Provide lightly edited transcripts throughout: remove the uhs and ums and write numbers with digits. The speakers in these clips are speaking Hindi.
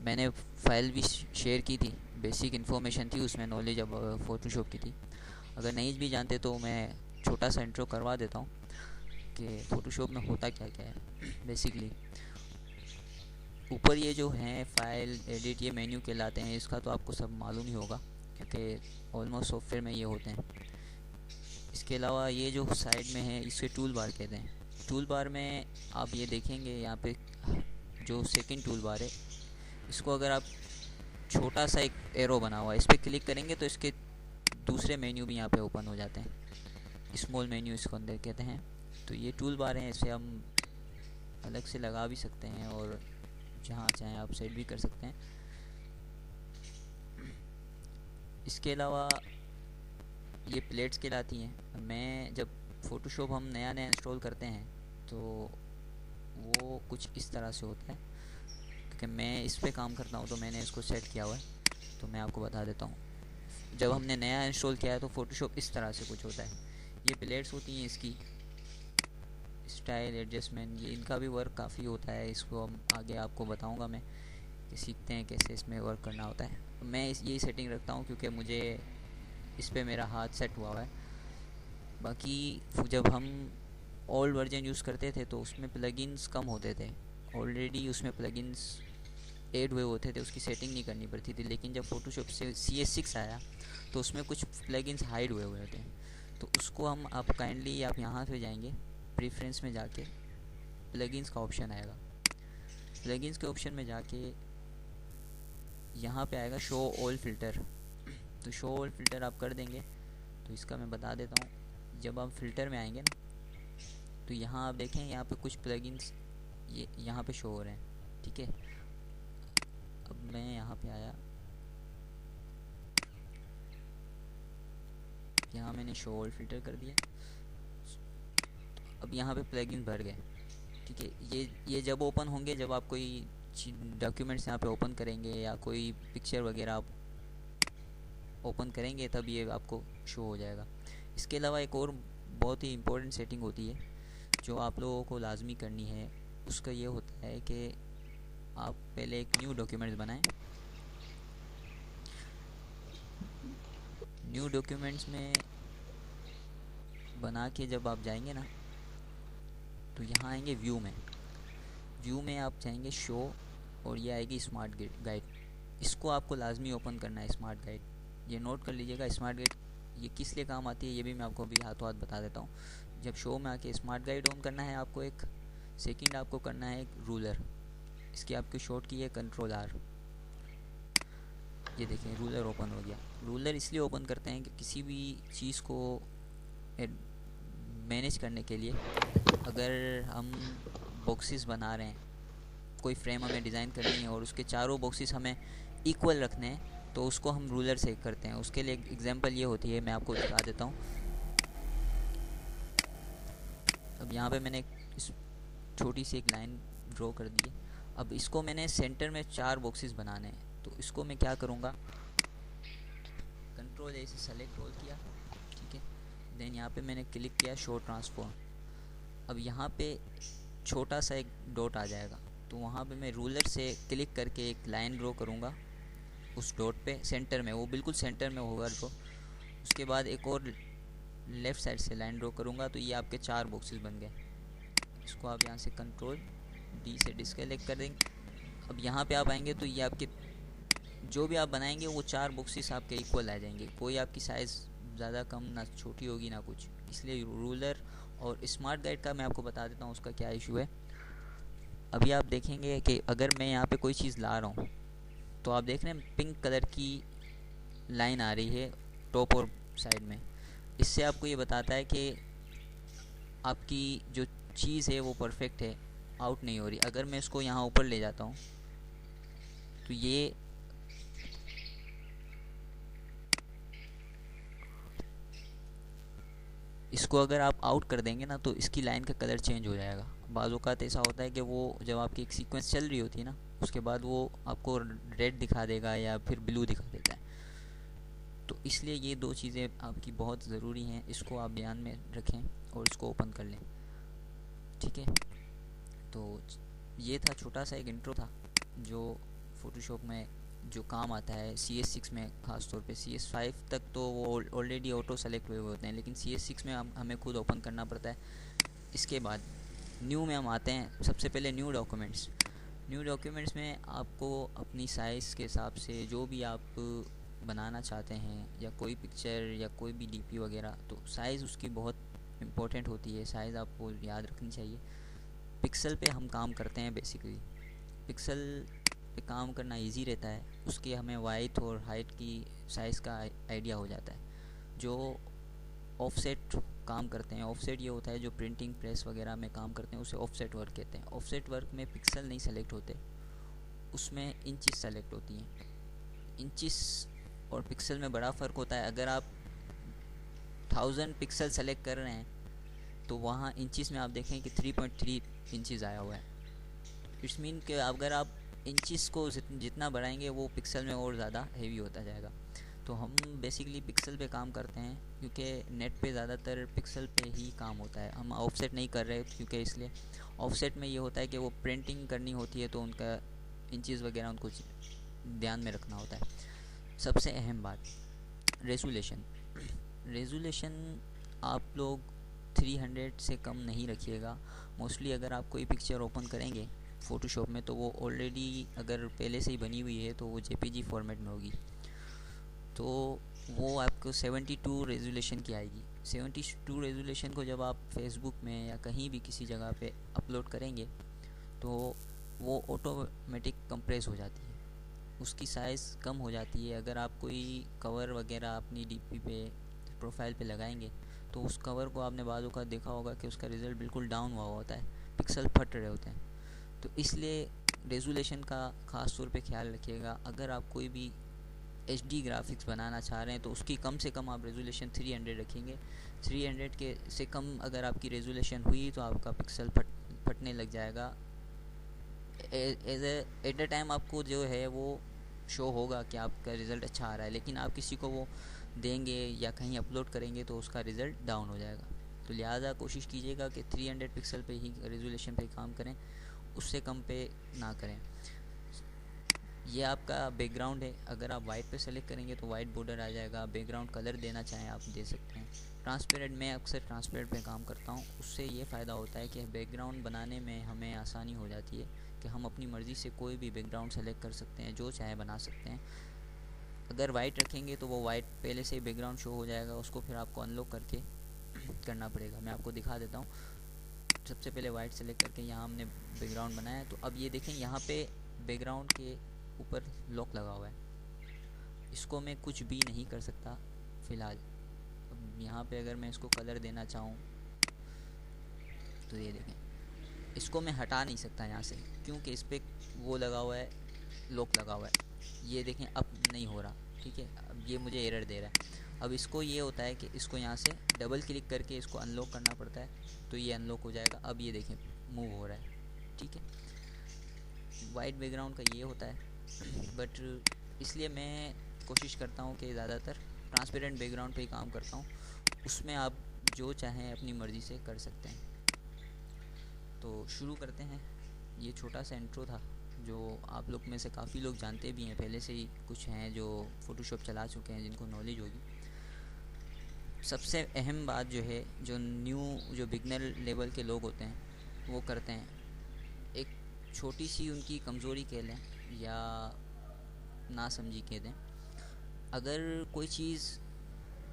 मैंने फ़ाइल भी शेयर की थी, बेसिक इन्फॉर्मेशन थी उसमें, नॉलेज अब फ़ोटोशॉप की थी। अगर नहीं भी जानते तो मैं छोटा सा इंट्रो करवा देता हूँ कि फ़ोटोशॉप में होता क्या क्या है बेसिकली। ऊपर ये जो हैं फ़ाइल, एडिट, ये मेन्यू कहलाते हैं, इसका तो आपको सब मालूम ही होगा क्योंकि ऑलमोस्ट सॉफ्टवेयर में ये होते हैं। इसके अलावा ये जो साइड में है इसे टूल बार कहते हैं। टूल बार में आप ये देखेंगे यहाँ पे जो सेकंड टूल बार है, इसको अगर आप छोटा सा एक एरो बना हुआ है, इस पर क्लिक करेंगे तो इसके दूसरे मेन्यू भी यहाँ पे ओपन हो जाते हैं। स्मॉल मेन्यू इसको अंदर कहते हैं। तो ये टूल बार हैं, इसे हम अलग से लगा भी सकते हैं और जहाँ चाहें आप सेट भी कर सकते हैं। इसके अलावा ये प्लेट्स कहलाती हैं। मैं जब फ़ोटोशॉप हम नया नया इंस्टॉल करते हैं तो वो कुछ इस तरह से होता है, क्योंकि मैं इस पे काम करता हूँ तो मैंने इसको सेट किया हुआ है। तो मैं आपको बता देता हूँ, जब हमने नया इंस्टॉल किया है तो फ़ोटोशॉप इस तरह से कुछ होता है। ये प्लेट्स होती हैं, इसकी स्टाइल एडजस्टमेंट, ये इनका भी वर्क काफ़ी होता है। इसको हम आगे आपको बताऊँगा मैं कि सीखते हैं कैसे इसमें वर्क करना होता है। मैं यही सेटिंग रखता हूँ क्योंकि मुझे इस पे मेरा हाथ सेट हुआ हुआ है। बाकी जब हम ओल्ड वर्जन यूज़ करते थे तो उसमें प्लगइन्स कम होते थे, ऑलरेडी उसमें प्लगइन्स ऐड हुए होते थे, उसकी सेटिंग नहीं करनी पड़ती थी। लेकिन जब फ़ोटोशॉप से CS6 आया तो उसमें कुछ प्लगइन्स हाइड हुए हुए थे, तो उसको हम आप काइंडली आप यहाँ पे जाएंगे, प्रेफरेंस में जाके प्लगइन्स का ऑप्शन आएगा। प्लगइन्स के ऑप्शन में जाके यहाँ पे आएगा शो ऑल फ़िल्टर। तो शो ऑल फ़िल्टर आप कर देंगे तो इसका मैं बता देता हूँ। जब आप फ़िल्टर में आएंगे ना तो यहाँ आप देखें, यहाँ पे कुछ प्लगइन्स ये यहाँ पे शो हो रहे हैं, ठीक है। अब मैं यहाँ पे आया, यहाँ मैंने शो ऑल फ़िल्टर कर दिया। अब यहाँ पे प्लगइन भर गए, ठीक है। ये जब ओपन होंगे, जब आप कोई डॉक्यूमेंट्स यहाँ पे ओपन करेंगे या कोई पिक्चर वगैरह आप ओपन करेंगे तब ये आपको शो हो जाएगा। इसके अलावा एक और बहुत ही इम्पोर्टेंट सेटिंग होती है जो आप लोगों को लाजमी करनी है। उसका ये होता है कि आप पहले एक न्यू डॉक्यूमेंट्स बनाएं। न्यू डॉक्यूमेंट्स में बना के जब आप जाएंगे ना तो यहाँ आएंगे व्यू में। व्यू में आप चाहेंगे शो, और ये आएगी स्मार्ट गाइड। इसको आपको लाजमी ओपन करना है, स्मार्ट गाइड। ये नोट कर लीजिएगा। स्मार्ट गाइड ये किस लिए काम आती है ये भी मैं आपको अभी हाथों हाथ बता देता हूँ। जब शो में आके स्मार्ट गाइड ऑन करना है आपको, एक सेकंड आपको करना है एक रूलर। इसकी आपकी शॉर्ट की है Ctrl+R। ये देखें रूलर ओपन हो गया। रूलर इसलिए ओपन करते हैं कि किसी भी चीज़ को मैनेज करने के लिए, अगर हम बॉक्सेस बना रहे हैं, कोई फ्रेम हमें डिज़ाइन करनी है और उसके चारों बॉक्सेस हमें इक्वल रखने हैं तो उसको हम रूलर से करते हैं। उसके लिए एग्जांपल ये होती है, मैं आपको बता देता हूँ। अब यहाँ पे मैंने इस छोटी सी एक लाइन ड्रॉ कर दी है। अब इसको मैंने सेंटर में 4 बॉक्सेस बनाने हैं, तो इसको मैं क्या करूँगा, Ctrl+A से सेलेक्ट ऑल किया, ठीक है। देन यहाँ पे मैंने क्लिक किया शो ट्रांसफॉर्म। अब यहाँ पे छोटा सा एक डॉट आ जाएगा, तो वहाँ पे मैं रूलर से क्लिक करके एक लाइन ड्रॉ करूँगा उस डॉट पे सेंटर में, वो बिल्कुल सेंटर में होगा ड्रॉ। उसके बाद एक और लेफ़्ट साइड से लाइन ड्रॉ करूँगा, तो ये आपके 4 बॉक्सेस बन गए। इसको आप यहाँ से Ctrl+D से डिस्कनेक्ट कर देंगे। अब यहाँ पे आप आएंगे तो ये आपके जो भी आप बनाएंगे वो 4 बॉक्सेस आपके इक्वल आ जाएंगे। कोई आपकी साइज़ ज़्यादा कम ना छोटी होगी ना कुछ। इसलिए रूलर और स्मार्ट गाइड का मैं आपको बता देता हूँ उसका क्या इशू है। अभी आप देखेंगे कि अगर मैं यहाँ पे कोई चीज़ ला रहा हूँ तो आप देख रहे हैं पिंक कलर की लाइन आ रही है टॉप और साइड में। इससे आपको ये बताता है कि आपकी जो चीज़ है वो परफेक्ट है, आउट नहीं हो रही। अगर मैं इसको यहाँ ऊपर ले जाता हूँ तो ये इसको अगर आप आउट कर देंगे ना तो इसकी लाइन का कलर चेंज हो जाएगा। बाज़ औक़ात ऐसा होता है कि वो जब आपकी एक सीक्वेंस चल रही होती है ना, उसके बाद वो आपको रेड दिखा देगा या फिर ब्लू दिखा देता है। तो इसलिए ये 2 चीज़ें आपकी बहुत ज़रूरी हैं, इसको आप ध्यान में रखें और इसको ओपन कर लें, ठीक है। तो ये था छोटा सा एक इंट्रो था जो फ़ोटोशॉप में जो काम आता है CS6 में, ख़ास तौर पे CS5 तक तो वो ऑलरेडी ऑटो सेलेक्ट हुए होते हैं, लेकिन CS6 में हमें खुद ओपन करना पड़ता है। इसके बाद न्यू में हम आते हैं। सबसे पहले न्यू डॉक्यूमेंट्स में आपको अपनी साइज़ के हिसाब से जो भी आप बनाना चाहते हैं, या कोई पिक्चर या कोई भी DP वगैरह, तो साइज़ उसकी बहुत इम्पोर्टेंट होती है। साइज़ आपको याद रखनी चाहिए। पिक्सल पे हम काम करते हैं बेसिकली। पिक्सल पे काम करना इजी रहता है, उसके हमें वाइड और हाइट की साइज़ का आइडिया हो जाता है। जो ऑफसेट काम करते हैं, ऑफसेट ये होता है जो प्रिंटिंग प्रेस वगैरह में काम करते हैं, उसे ऑफसेट वर्क कहते हैं। ऑफसेट वर्क में पिक्सल नहीं सेलेक्ट होते, उसमें इंचेस सेलेक्ट होती हैं। इंचेस और पिक्सल में बड़ा फ़र्क होता है। अगर आप 1000 पिक्सल सेलेक्ट कर रहे हैं तो वहाँ इंचेस में आप देखें कि 3.3 इंचेस आया हुआ है। इट्स मीन कि अगर आप इंचेस को जितना बढ़ाएंगे वो पिक्सल में और ज़्यादा हेवी होता जाएगा। तो हम बेसिकली पिक्सल पे काम करते हैं, क्योंकि नेट पे ज़्यादातर पिक्सल पे ही काम होता है। हम ऑफसेट नहीं कर रहे, क्योंकि इसलिए ऑफसेट में ये होता है कि वो प्रिंटिंग करनी होती है, तो उनका इंचेस वगैरह उनको ध्यान में रखना होता है। सबसे अहम बात, रेजोल्यूशन आप लोग 300 से कम नहीं रखिएगा। मोस्टली अगर आप कोई पिक्चर ओपन करेंगे फ़ोटोशॉप में, तो वो ऑलरेडी अगर पहले से ही बनी हुई है तो वो JPG फॉर्मेट में होगी, तो वो आपको 72 रेजोल्यूशन की आएगी। 72 रेजोल्यूशन को जब आप फेसबुक में या कहीं भी किसी जगह पे अपलोड करेंगे तो वो ऑटोमेटिक कंप्रेस हो जाती है, उसकी साइज़ कम हो जाती है। अगर आप कोई कवर वगैरह अपनी DP पे, प्रोफाइल पे लगाएंगे तो उस कवर को आपने बाजू का देखा होगा कि उसका रिज़ल्ट बिल्कुल डाउन हुआ होता है, पिक्सल फट रहे होते हैं। तो इसलिए रेजोल्यूशन का ख़ास तौर पे ख्याल रखिएगा। अगर आप कोई भी HD ग्राफिक्स बनाना चाह रहे हैं तो उसकी कम से कम आप रेजोल्यूशन 300 रखेंगे। 300 के से कम अगर आपकी रेजोल्यूशन हुई तो आपका पिक्सल फटने लग जाएगा। एट अ टाइम आपको जो है वो शो होगा कि आपका रिज़ल्ट अच्छा आ रहा है, लेकिन आप किसी को वो देंगे या कहीं अपलोड करेंगे तो उसका रिज़ल्ट डाउन हो जाएगा। तो लिहाजा कोशिश कीजिएगा कि 300 पिक्सल पे ही रेजोल्यूशन पे काम करें, उससे कम पे ना करें। ये आपका बैकग्राउंड है। अगर आप वाइट पे सेलेक्ट करेंगे तो वाइट बॉर्डर आ जाएगा। बैकग्राउंड कलर देना चाहें आप दे सकते हैं। ट्रांसपेरेंट, मैं अक्सर ट्रांसपेरेंट पे काम करता हूँ। उससे ये फ़ायदा होता है कि बैकग्राउंड बनाने में हमें आसानी हो जाती है कि हम अपनी मर्ज़ी से कोई भी बैकग्राउंड सेलेक्ट कर सकते हैं, जो चाहे बना सकते हैं। अगर वाइट रखेंगे तो वो वाइट पहले से ही बैकग्राउंड शो हो जाएगा, उसको फिर आपको अनलॉक करके करना पड़ेगा। मैं आपको दिखा देता हूँ। सबसे पहले वाइट सेलेक्ट करके यहाँ हमने बैकग्राउंड बनाया, तो अब ये देखें यहाँ पे बैकग्राउंड के ऊपर लॉक लगा हुआ है, इसको मैं कुछ भी नहीं कर सकता फ़िलहाल। अब यहाँ पे अगर मैं इसको कलर देना चाहूँ तो ये देखें, इसको मैं हटा नहीं सकता यहाँ से, क्योंकि इस पर वो लगा हुआ है, लॉक लगा हुआ है। ये देखें अब नहीं हो रहा, ठीक है। अब ये मुझे एरर दे रहा है। अब इसको ये होता है कि इसको यहाँ से डबल क्लिक करके इसको अनलॉक करना पड़ता है, तो ये अनलॉक हो जाएगा। अब ये देखें मूव हो रहा है, ठीक है। वाइट बैकग्राउंड का ये होता है, बट इसलिए मैं कोशिश करता हूँ कि ज़्यादातर ट्रांसपेरेंट बैकग्राउंड पे ही काम करता हूँ। उसमें आप जो चाहें अपनी मर्ज़ी से कर सकते हैं। तो शुरू करते हैं। ये छोटा सा इंट्रो था जो आप लोग में से काफ़ी लोग जानते भी हैं, पहले से ही कुछ हैं जो फ़ोटोशॉप चला चुके हैं, जिनको नॉलेज होगी। सबसे अहम बात जो है, जो बिगनर लेवल के लोग होते हैं वो करते हैं, एक छोटी सी उनकी कमज़ोरी कह लें या ना समझी कह दें, अगर कोई चीज़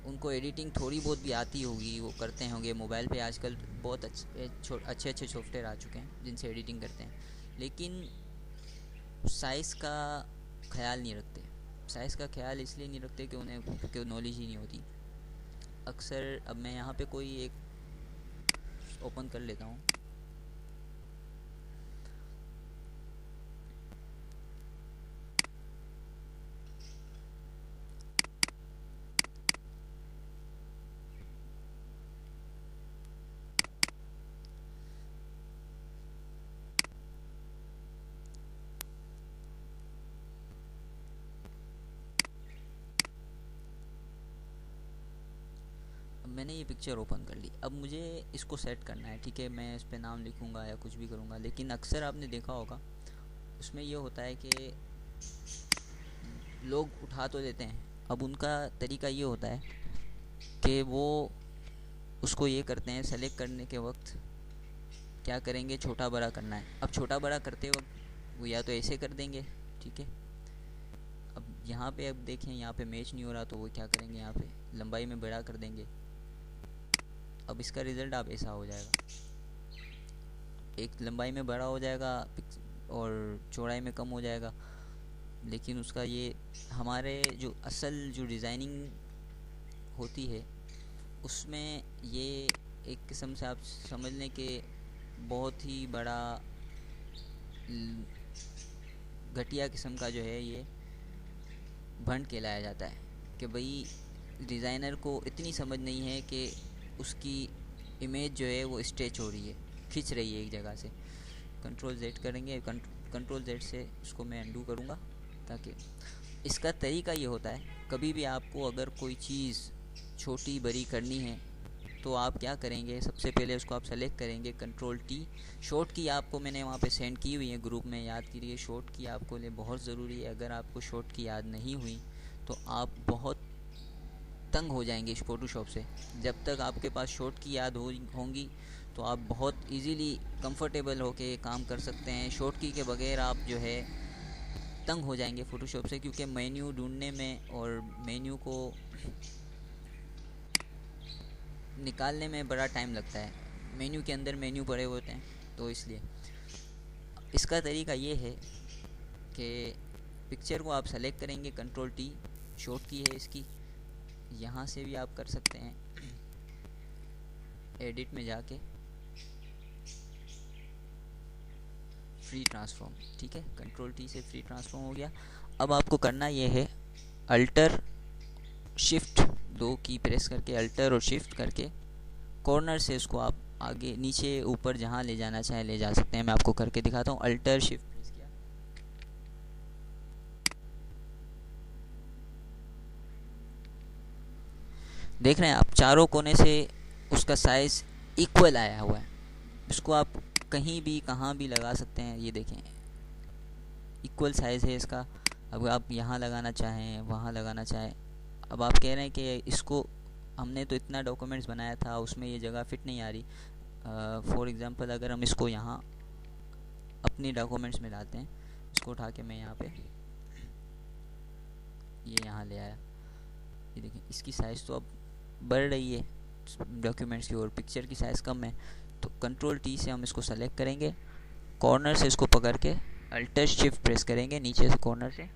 उनको एडिटिंग थोड़ी बहुत भी आती होगी, वो करते होंगे। मोबाइल पे आजकल बहुत अच्छे सॉफ्टवेयर आ चुके हैं जिनसे एडिटिंग करते हैं, लेकिन साइज़ का ख्याल नहीं रखते। साइज़ का ख्याल इसलिए नहीं रखते कि उन्हें क्योंकि नॉलेज ही नहीं होती। अक्सर अब मैं यहाँ पे कोई एक ओपन कर लेता हूँ। मैंने ये पिक्चर ओपन कर ली। अब मुझे इसको सेट करना है, ठीक है। मैं इस पर नाम लिखूँगा या कुछ भी करूँगा, लेकिन अक्सर आपने देखा होगा उसमें ये होता है कि लोग उठा तो लेते हैं। अब उनका तरीका ये होता है कि वो उसको ये करते हैं, सेलेक्ट करने के वक्त क्या करेंगे, छोटा बड़ा करना है। अब छोटा बड़ा करते वक्त वो या तो ऐसे कर देंगे, ठीक है। अब यहाँ पे अब देखें, यहाँ पे मैच नहीं हो रहा तो वो क्या करेंगे, यहाँ पे लंबाई में बड़ा कर देंगे। अब इसका रिज़ल्ट आप ऐसा हो जाएगा, एक लंबाई में बड़ा हो जाएगा और चौड़ाई में कम हो जाएगा। लेकिन उसका ये हमारे जो असल जो डिज़ाइनिंग होती है उसमें ये एक किस्म से आप समझ लें कि बहुत ही बड़ा घटिया किस्म का जो है ये भंड कहलाया जाता है कि भाई डिज़ाइनर को इतनी समझ नहीं है कि उसकी इमेज जो है वो स्ट्रेच हो रही है, खिंच रही है एक जगह से। कंट्रोल जेड करेंगे, कंट्रोल जेड से उसको मैं अंडू करूँगा। ताकि इसका तरीका ये होता है, कभी भी आपको अगर कोई चीज़ छोटी बड़ी करनी है तो आप क्या करेंगे, सबसे पहले उसको आप सेलेक्ट करेंगे, कंट्रोल टी। शॉर्ट की आपको मैंने वहाँ पे सेंड की हुई है ग्रुप में, याद कीजिए शॉर्ट की आपको लिए बहुत ज़रूरी है। अगर आपको शॉर्ट की याद नहीं हुई तो आप बहुत तंग हो जाएंगे इस फ़ोटोशॉप से। जब तक आपके पास शॉर्ट की याद होंगी तो आप बहुत इजीली कंफर्टेबल होके काम कर सकते हैं। शॉर्ट की के बगैर आप जो है तंग हो जाएंगे फ़ोटोशॉप से, क्योंकि मेन्यू ढूंढने में और मेन्यू को निकालने में बड़ा टाइम लगता है। मेन्यू के अंदर मेन्यू पड़े होते हैं, तो इसलिए इसका तरीका ये है कि पिक्चर को आप सेलेक्ट करेंगे, कंट्रोल टी शॉर्ट की है इसकी। यहाँ से भी आप कर सकते हैं, एडिट में जाके फ्री ट्रांसफॉर्म, ठीक है। कंट्रोल टी से फ्री ट्रांसफॉर्म हो गया। अब आपको करना ये है, अल्टर शिफ्ट 2 की प्रेस करके, अल्टर और शिफ्ट करके कॉर्नर से उसको आप आगे नीचे ऊपर जहाँ ले जाना चाहे ले जा सकते हैं। मैं आपको करके दिखाता हूँ। अल्टर शिफ्ट प्रेस किया, देख रहे हैं आप चारों कोने से उसका साइज़ इक्वल आया हुआ है। इसको आप कहीं भी कहाँ भी लगा सकते हैं। ये देखें इक्वल साइज़ है इसका। अब आप यहाँ लगाना चाहें, वहाँ लगाना चाहें। अब आप कह रहे हैं कि इसको हमने तो इतना डॉक्यूमेंट्स बनाया था, उसमें ये जगह फिट नहीं आ रही। फॉर एग्ज़ाम्पल अगर हम इसको यहाँ अपनी डॉक्यूमेंट्स में लाते हैं, इसको उठा के मैं यहाँ पे ये यहाँ ले आया, ये देखें इसकी साइज़ तो अब बढ़ रही है डॉक्यूमेंट्स की और पिक्चर की साइज़ कम है। तो कंट्रोल टी से हम इसको सेलेक्ट करेंगे, कॉर्नर से इसको पकड़ के अल्टर शिफ्ट प्रेस करेंगे, नीचे से कॉर्नर से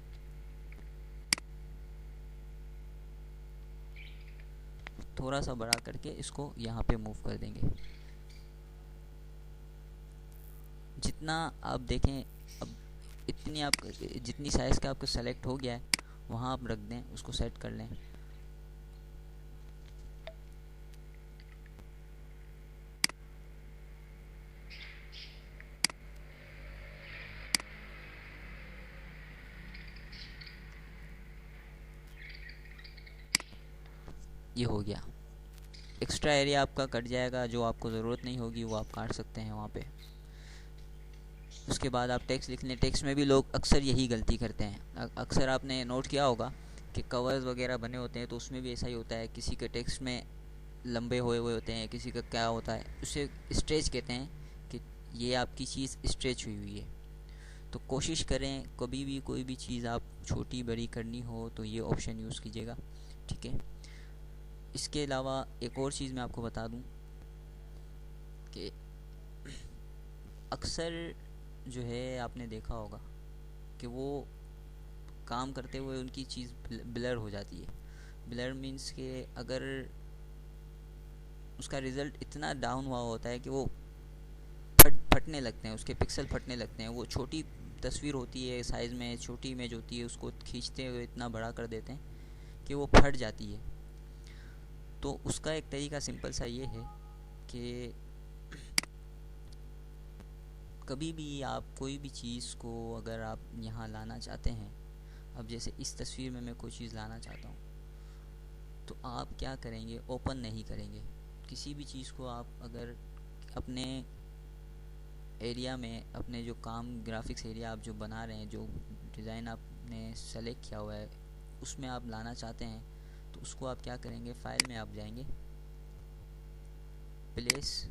थोड़ा सा बड़ा करके इसको यहाँ पे मूव कर देंगे। जितना आप देखें, अब इतनी आप जितनी साइज़ का आपको सेलेक्ट हो गया है वहाँ आप रख दें, उसको सेट कर लें। ये हो गया। एक्स्ट्रा एरिया आपका कट जाएगा, जो आपको ज़रूरत नहीं होगी वो आप काट सकते हैं वहाँ पे। उसके बाद आप टेक्स्ट लिख लें। टेक्स्ट में भी लोग अक्सर यही गलती करते हैं। अक्सर आपने नोट किया होगा कि कवर्स वगैरह बने होते हैं तो उसमें भी ऐसा ही होता है, किसी के टेक्स्ट में लंबे हुए हुए होते हैं, किसी का क्या होता है, उसे स्ट्रेच कहते हैं कि ये आपकी चीज़ स्ट्रेच हुई हुई है। तो कोशिश करें कभी भी कोई भी चीज़ आप छोटी बड़ी करनी हो तो ये ऑप्शन यूज़ कीजिएगा, ठीक है। इसके अलावा एक और चीज़ मैं आपको बता दूं कि अक्सर जो है आपने देखा होगा कि वो काम करते हुए उनकी चीज़ ब्लर हो जाती है। ब्लर मीन्स कि अगर उसका रिज़ल्ट इतना डाउन हुआ होता है कि वो फटने लगते हैं, उसके पिक्सल फटने लगते हैं। वो छोटी तस्वीर होती है, साइज़ में छोटी इमेज होती है, उसको खींचते हुए इतना बड़ा कर देते हैं कि वो फट जाती है। तो उसका एक तरीका सिंपल सा ये है कि कभी भी आप कोई भी चीज़ को अगर आप यहाँ लाना चाहते हैं, अब जैसे इस तस्वीर में मैं कोई चीज़ लाना चाहता हूँ, तो आप क्या करेंगे, ओपन नहीं करेंगे। किसी भी चीज़ को आप अगर अपने एरिया में, अपने जो काम ग्राफिक्स एरिया आप जो बना रहे हैं, जो डिज़ाइन आपने सेलेक्ट किया हुआ है उसमें आप लाना चाहते हैं तो उसको आप क्या करेंगे, फाइल में आप जाएंगे, प्लेस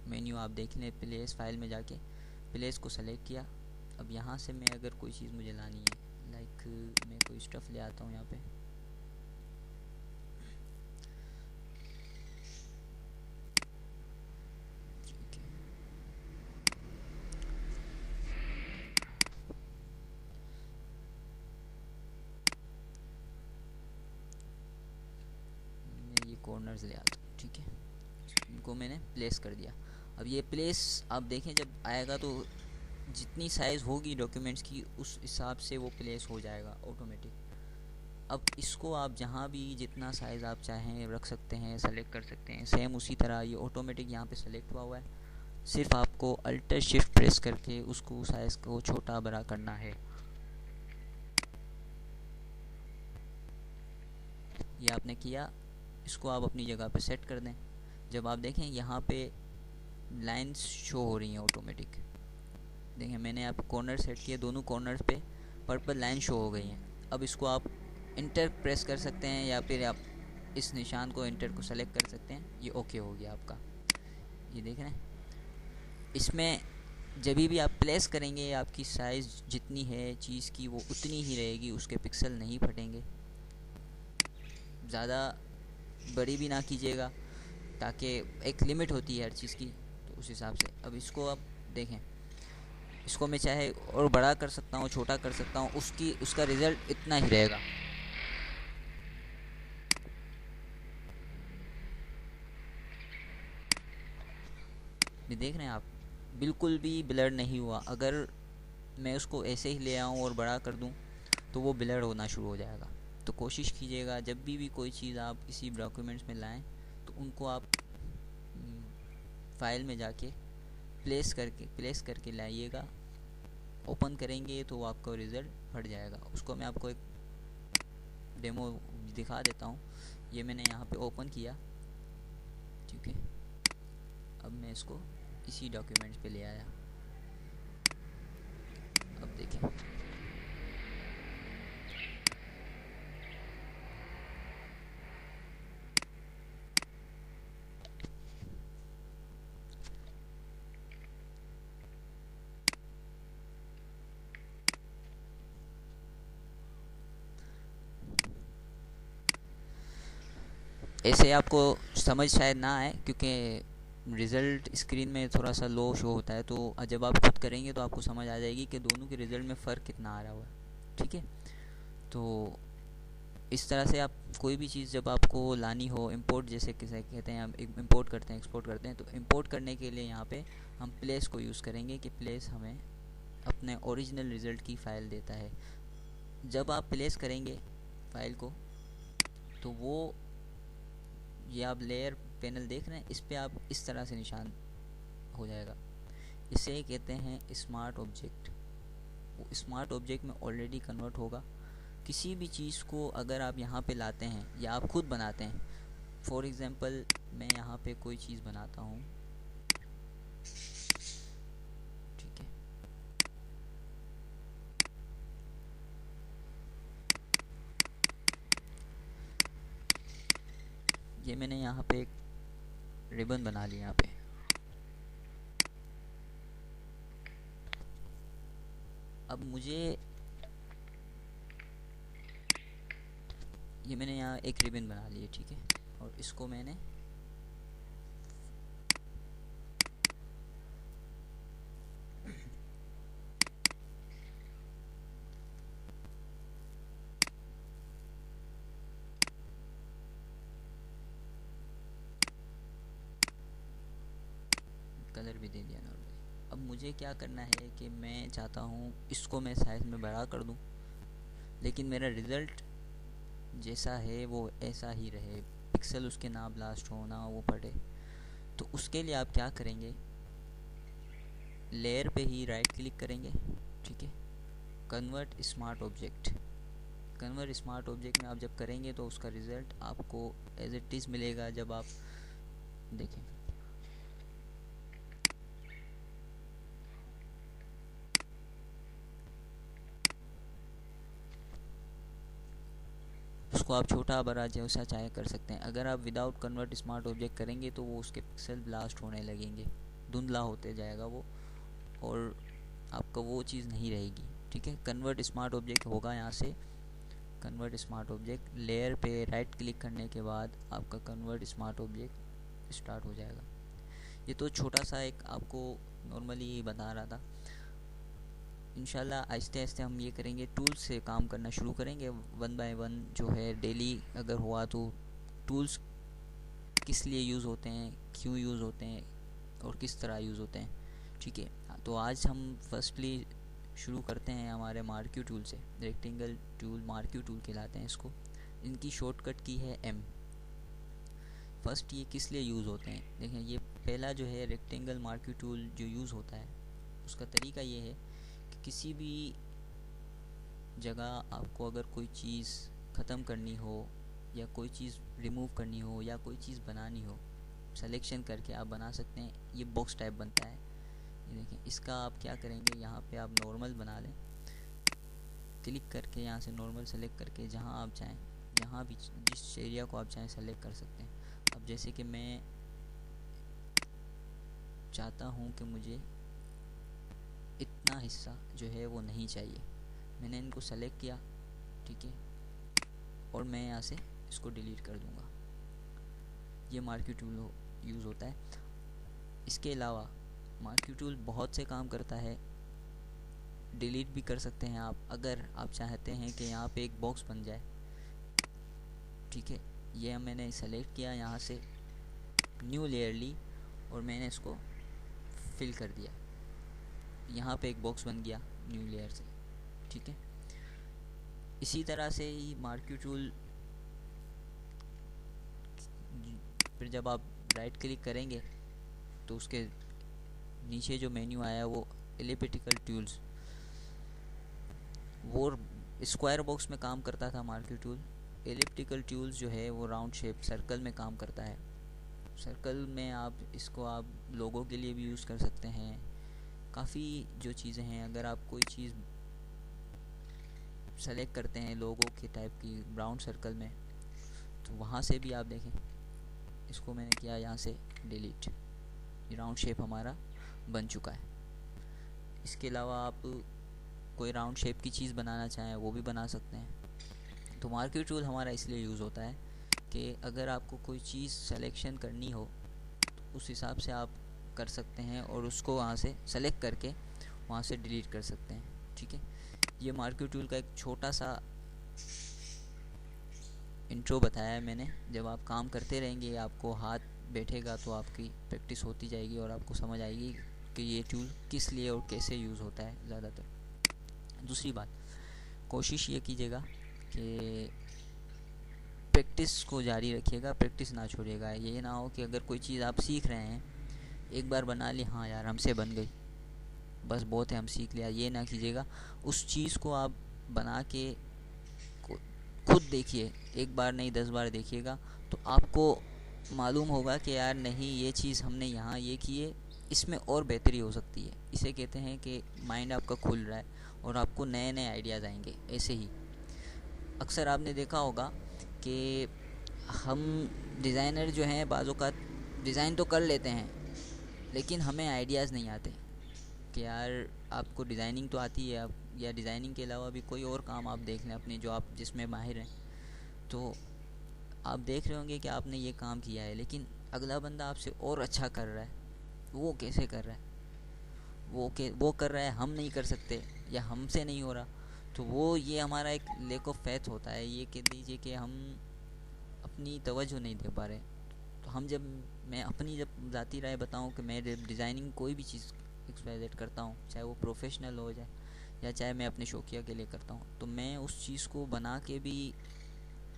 मेन्यू आप देख लें, प्लेस फाइल में जाके प्लेस को सेलेक्ट किया। अब यहाँ से मैं अगर कोई चीज़ मुझे लानी है, लाइक मैं कोई स्टफ़ ले आता हूँ यहाँ पे, ठीक है। मैं ये कॉर्नर्स ले आता हूँ, ठीक है, इनको मैंने प्लेस कर दिया। अब ये प्लेस आप देखें जब आएगा तो जितनी साइज़ होगी डॉक्यूमेंट्स की उस हिसाब से वो प्लेस हो जाएगा ऑटोमेटिक। अब इसको आप जहाँ भी जितना साइज़ आप चाहें रख सकते हैं, सेलेक्ट कर सकते हैं। सेम उसी तरह ये ऑटोमेटिक यहाँ पे सेलेक्ट हुआ हुआ है, सिर्फ आपको अल्टर शिफ्ट प्रेस करके उसको साइज़ को छोटा बड़ा करना है। ये आपने किया, इसको आप अपनी जगह पे सेट कर दें। जब आप देखें यहाँ पे लाइंस शो हो रही हैं ऑटोमेटिक, देखें मैंने आप कॉर्नर सेट किए, दोनों कॉर्नर्स पे पर्पल लाइन शो हो गई हैं। अब इसको आप इंटर प्रेस कर सकते हैं या फिर आप इस निशान को इंटर को सेलेक्ट कर सकते हैं। ये ओके हो गया आपका। ये देख रहे हैं, इसमें जब भी आप प्लेस करेंगे आपकी साइज़ जितनी है चीज़ की वो उतनी ही रहेगी, उसके पिक्सल नहीं फटेंगे। ज़्यादा बड़ी भी ना कीजिएगा ताकि एक लिमिट होती है हर चीज़ की, तो उस हिसाब से। अब इसको आप देखें, इसको मैं चाहे और बड़ा कर सकता हूँ, छोटा कर सकता हूँ, उसका रिज़ल्ट इतना ही रहेगा। ये देख रहे हैं आप, बिल्कुल भी ब्लर नहीं हुआ। अगर मैं उसको ऐसे ही ले आऊँ और बड़ा कर दूँ तो वो ब्लर होना शुरू हो जाएगा। तो कोशिश कीजिएगा जब भी कोई चीज़ आप किसी डॉक्यूमेंट्स में लाएं तो उनको आप फाइल में जाके प्लेस करके लाइएगा। ओपन करेंगे तो आपको रिज़ल्ट फट जाएगा। उसको मैं आपको एक डेमो दिखा देता हूँ। ये मैंने यहाँ पे ओपन किया, ठीक है। अब मैं इसको इसी डॉक्यूमेंट्स पे ले आया। अब देखें, ऐसे आपको समझ शायद ना आए क्योंकि रिज़ल्ट स्क्रीन में थोड़ा सा लो शो होता है, तो जब आप खुद करेंगे तो आपको समझ आ जाएगी कि दोनों के रिज़ल्ट में फ़र्क कितना आ रहा हुआ है, ठीक है। तो इस तरह से आप कोई भी चीज़ जब आपको लानी हो, इंपोर्ट जैसे किसे कहते हैं, हम इंपोर्ट करते हैं, एक्सपोर्ट करते हैं, तो इंपोर्ट करने के लिए यहाँ पे हम प्लेस को यूज़ करेंगे कि प्लेस हमें अपने ओरिजिनल रिज़ल्ट की फ़ाइल देता है। जब आप प्लेस करेंगे फ़ाइल को तो वो, ये आप लेयर पैनल देख रहे हैं, इस पे आप इस तरह से निशान हो जाएगा। इसे कहते हैं स्मार्ट ऑब्जेक्ट। वो स्मार्ट ऑब्जेक्ट में ऑलरेडी कन्वर्ट होगा। किसी भी चीज़ को अगर आप यहाँ पे लाते हैं या आप खुद बनाते हैं, फॉर एग्ज़ाम्पल मैं यहाँ पे कोई चीज़ बनाता हूँ, ठीक है, ये मैंने यहाँ पे एक रिबन बना लिया यहाँ पे। अब मुझे ये मैंने यहाँ एक रिबन बना ली है, ठीक है, और इसको मैंने कलर भी दे दिया नॉर्मली। अब मुझे क्या करना है कि मैं चाहता हूँ इसको मैं साइज़ में बड़ा कर दूँ, लेकिन मेरा रिज़ल्ट जैसा है वो ऐसा ही रहे, पिक्सल उसके ना ब्लास्ट हो ना वो फटे। तो उसके लिए आप क्या करेंगे, लेयर पे ही राइट क्लिक करेंगे, ठीक है, convert smart object. Convert smart object में आप जब करेंगे तो उसका रिज़ल्ट आपको एज इट इज़ मिलेगा। जब आप देखें, उसको आप छोटा बड़ा जैसा चाहे कर सकते हैं। अगर आप विदाउट कन्वर्ट स्मार्ट ऑब्जेक्ट करेंगे तो वो उसके पिक्सल ब्लास्ट होने लगेंगे, धुंधला होते जाएगा वो, और आपका वो चीज़ नहीं रहेगी। ठीक है, कन्वर्ट स्मार्ट ऑब्जेक्ट होगा यहाँ से, कन्वर्ट स्मार्ट ऑब्जेक्ट, लेयर पे राइट क्लिक करने के बाद आपका कन्वर्ट स्मार्ट ऑब्जेक्ट स्टार्ट हो जाएगा। ये तो छोटा सा एक आपको नॉर्मली बता रहा था। इंशाल्लाह आहिस्ते आहिस्ते हम ये करेंगे, टूल्स से काम करना शुरू करेंगे वन बाय वन। जो है डेली अगर हुआ तो टूल्स किस लिए यूज़ होते हैं, क्यों यूज़ होते हैं और किस तरह यूज़ होते हैं। ठीक है, तो आज हम फर्स्टली शुरू करते हैं हमारे मार्क्यू टूल से। रेक्टेंगल टूल मार्क्यू टूल कहलाते हैं इसको, इनकी शॉर्टकट की है एम। फर्स्ट ये किस लिए यूज़ होते हैं, देखें ये पहला जो है रेक्टेंगल मार्क्यू टूल जो यूज़ होता है उसका तरीका ये है कि किसी भी जगह आपको अगर कोई चीज़ ख़त्म करनी हो या कोई चीज़ रिमूव करनी हो या कोई चीज़ बनानी हो, सिलेक्शन करके आप बना सकते हैं। ये बॉक्स टाइप बनता है, ये देखें। इसका आप क्या करेंगे, यहाँ पे आप नॉर्मल बना लें, क्लिक करके यहाँ से नॉर्मल सेलेक्ट करके जहाँ आप चाहें, जहाँ भी जिस एरिया को आप चाहें सेलेक्ट कर सकते हैं। अब जैसे कि मैं चाहता हूँ कि मुझे इतना हिस्सा जो है वो नहीं चाहिए, मैंने इनको सेलेक्ट किया, ठीक है, और मैं यहाँ से इसको डिलीट कर दूँगा। ये मार्क्यू टूल यूज़ होता है। इसके अलावा मार्क्यू टूल बहुत से काम करता है, डिलीट भी कर सकते हैं आप अगर आप चाहते हैं कि यहाँ पे एक बॉक्स बन जाए। ठीक है, ये मैंने सेलेक्ट किया, यहाँ से न्यू लेयर ली और मैंने इसको फिल कर दिया, यहाँ पे एक बॉक्स बन गया न्यू लेयर से। ठीक है, इसी तरह से ही मार्क्यू टूल फिर जब आप राइट क्लिक करेंगे तो उसके नीचे जो मेन्यू आया वो एलिप्टिकल टूल्स, वो स्क्वायर बॉक्स में काम करता था मार्क्यू टूल। एलिप्टिकल टूल्स जो है वो राउंड शेप सर्कल में काम करता है। सर्कल में आप इसको आप लोगों के लिए भी यूज़ कर सकते हैं। काफ़ी जो चीज़ें हैं, अगर आप कोई चीज़ सेलेक्ट करते हैं लोगों के टाइप की ब्राउन सर्कल में, तो वहाँ से भी आप देखें, इसको मैंने किया यहाँ से डिलीट, ये राउंड शेप हमारा बन चुका है। इसके अलावा आप कोई राउंड शेप की चीज़ बनाना चाहें वो भी बना सकते हैं। तो मार्क्यू टूल हमारा इसलिए यूज़ होता है कि अगर आपको कोई चीज़ सिलेक्शन करनी हो तो उस हिसाब से आप कर सकते हैं और उसको वहाँ से सेलेक्ट करके वहाँ से डिलीट कर सकते हैं। ठीक है, ये मार्क्यू टूल का एक छोटा सा इंट्रो बताया है मैंने। जब आप काम करते रहेंगे, आपको हाथ बैठेगा तो आपकी प्रैक्टिस होती जाएगी और आपको समझ आएगी कि ये टूल किस लिए और कैसे यूज़ होता है ज़्यादातर। दूसरी बात, कोशिश ये कीजिएगा कि प्रैक्टिस को जारी रखिएगा, प्रैक्टिस ना छोड़िएगा। ये ना हो कि अगर कोई चीज़ आप सीख रहे हैं, एक बार बना ली, हाँ यार हमसे बन गई, बस बहुत है हम सीख लिया, ये ना कीजिएगा। उस चीज़ को आप बना के खुद देखिए, एक बार नहीं 10 बार देखिएगा तो आपको मालूम होगा कि यार नहीं, ये चीज़ हमने यहाँ ये की है, इसमें और बेहतरी हो सकती है। इसे कहते हैं कि माइंड आपका खुल रहा है और आपको नए नए आइडियाज़ आएंगे। ऐसे ही अक्सर आपने देखा होगा कि हम डिज़ाइनर जो हैं बाज़ों का डिज़ाइन तो कर लेते हैं लेकिन हमें आइडियाज़ नहीं आते कि यार आपको डिज़ाइनिंग तो आती है, आप या डिज़ाइनिंग के अलावा भी कोई और काम आप देख लें अपने, जो आप जिसमें माहिर हैं, तो आप देख रहे होंगे कि आपने ये काम किया है लेकिन अगला बंदा आपसे और अच्छा कर रहा है। वो कैसे कर रहा है, वो कर रहा है, हम नहीं कर सकते या हमसे नहीं हो रहा, तो वो ये हमारा एक लैक ऑफ फेथ होता है। ये कह दीजिए कि हम अपनी तवज्जो नहीं दे पा रहे। तो मैं अपनी जब ज़ाती राय बताऊं कि मैं डिज़ाइनिंग कोई भी चीज़ एक्सपेरिमेंट करता हूं, चाहे वो प्रोफेशनल हो जाए या चाहे मैं अपने शौकिया के लिए करता हूं, तो मैं उस चीज़ को बना के भी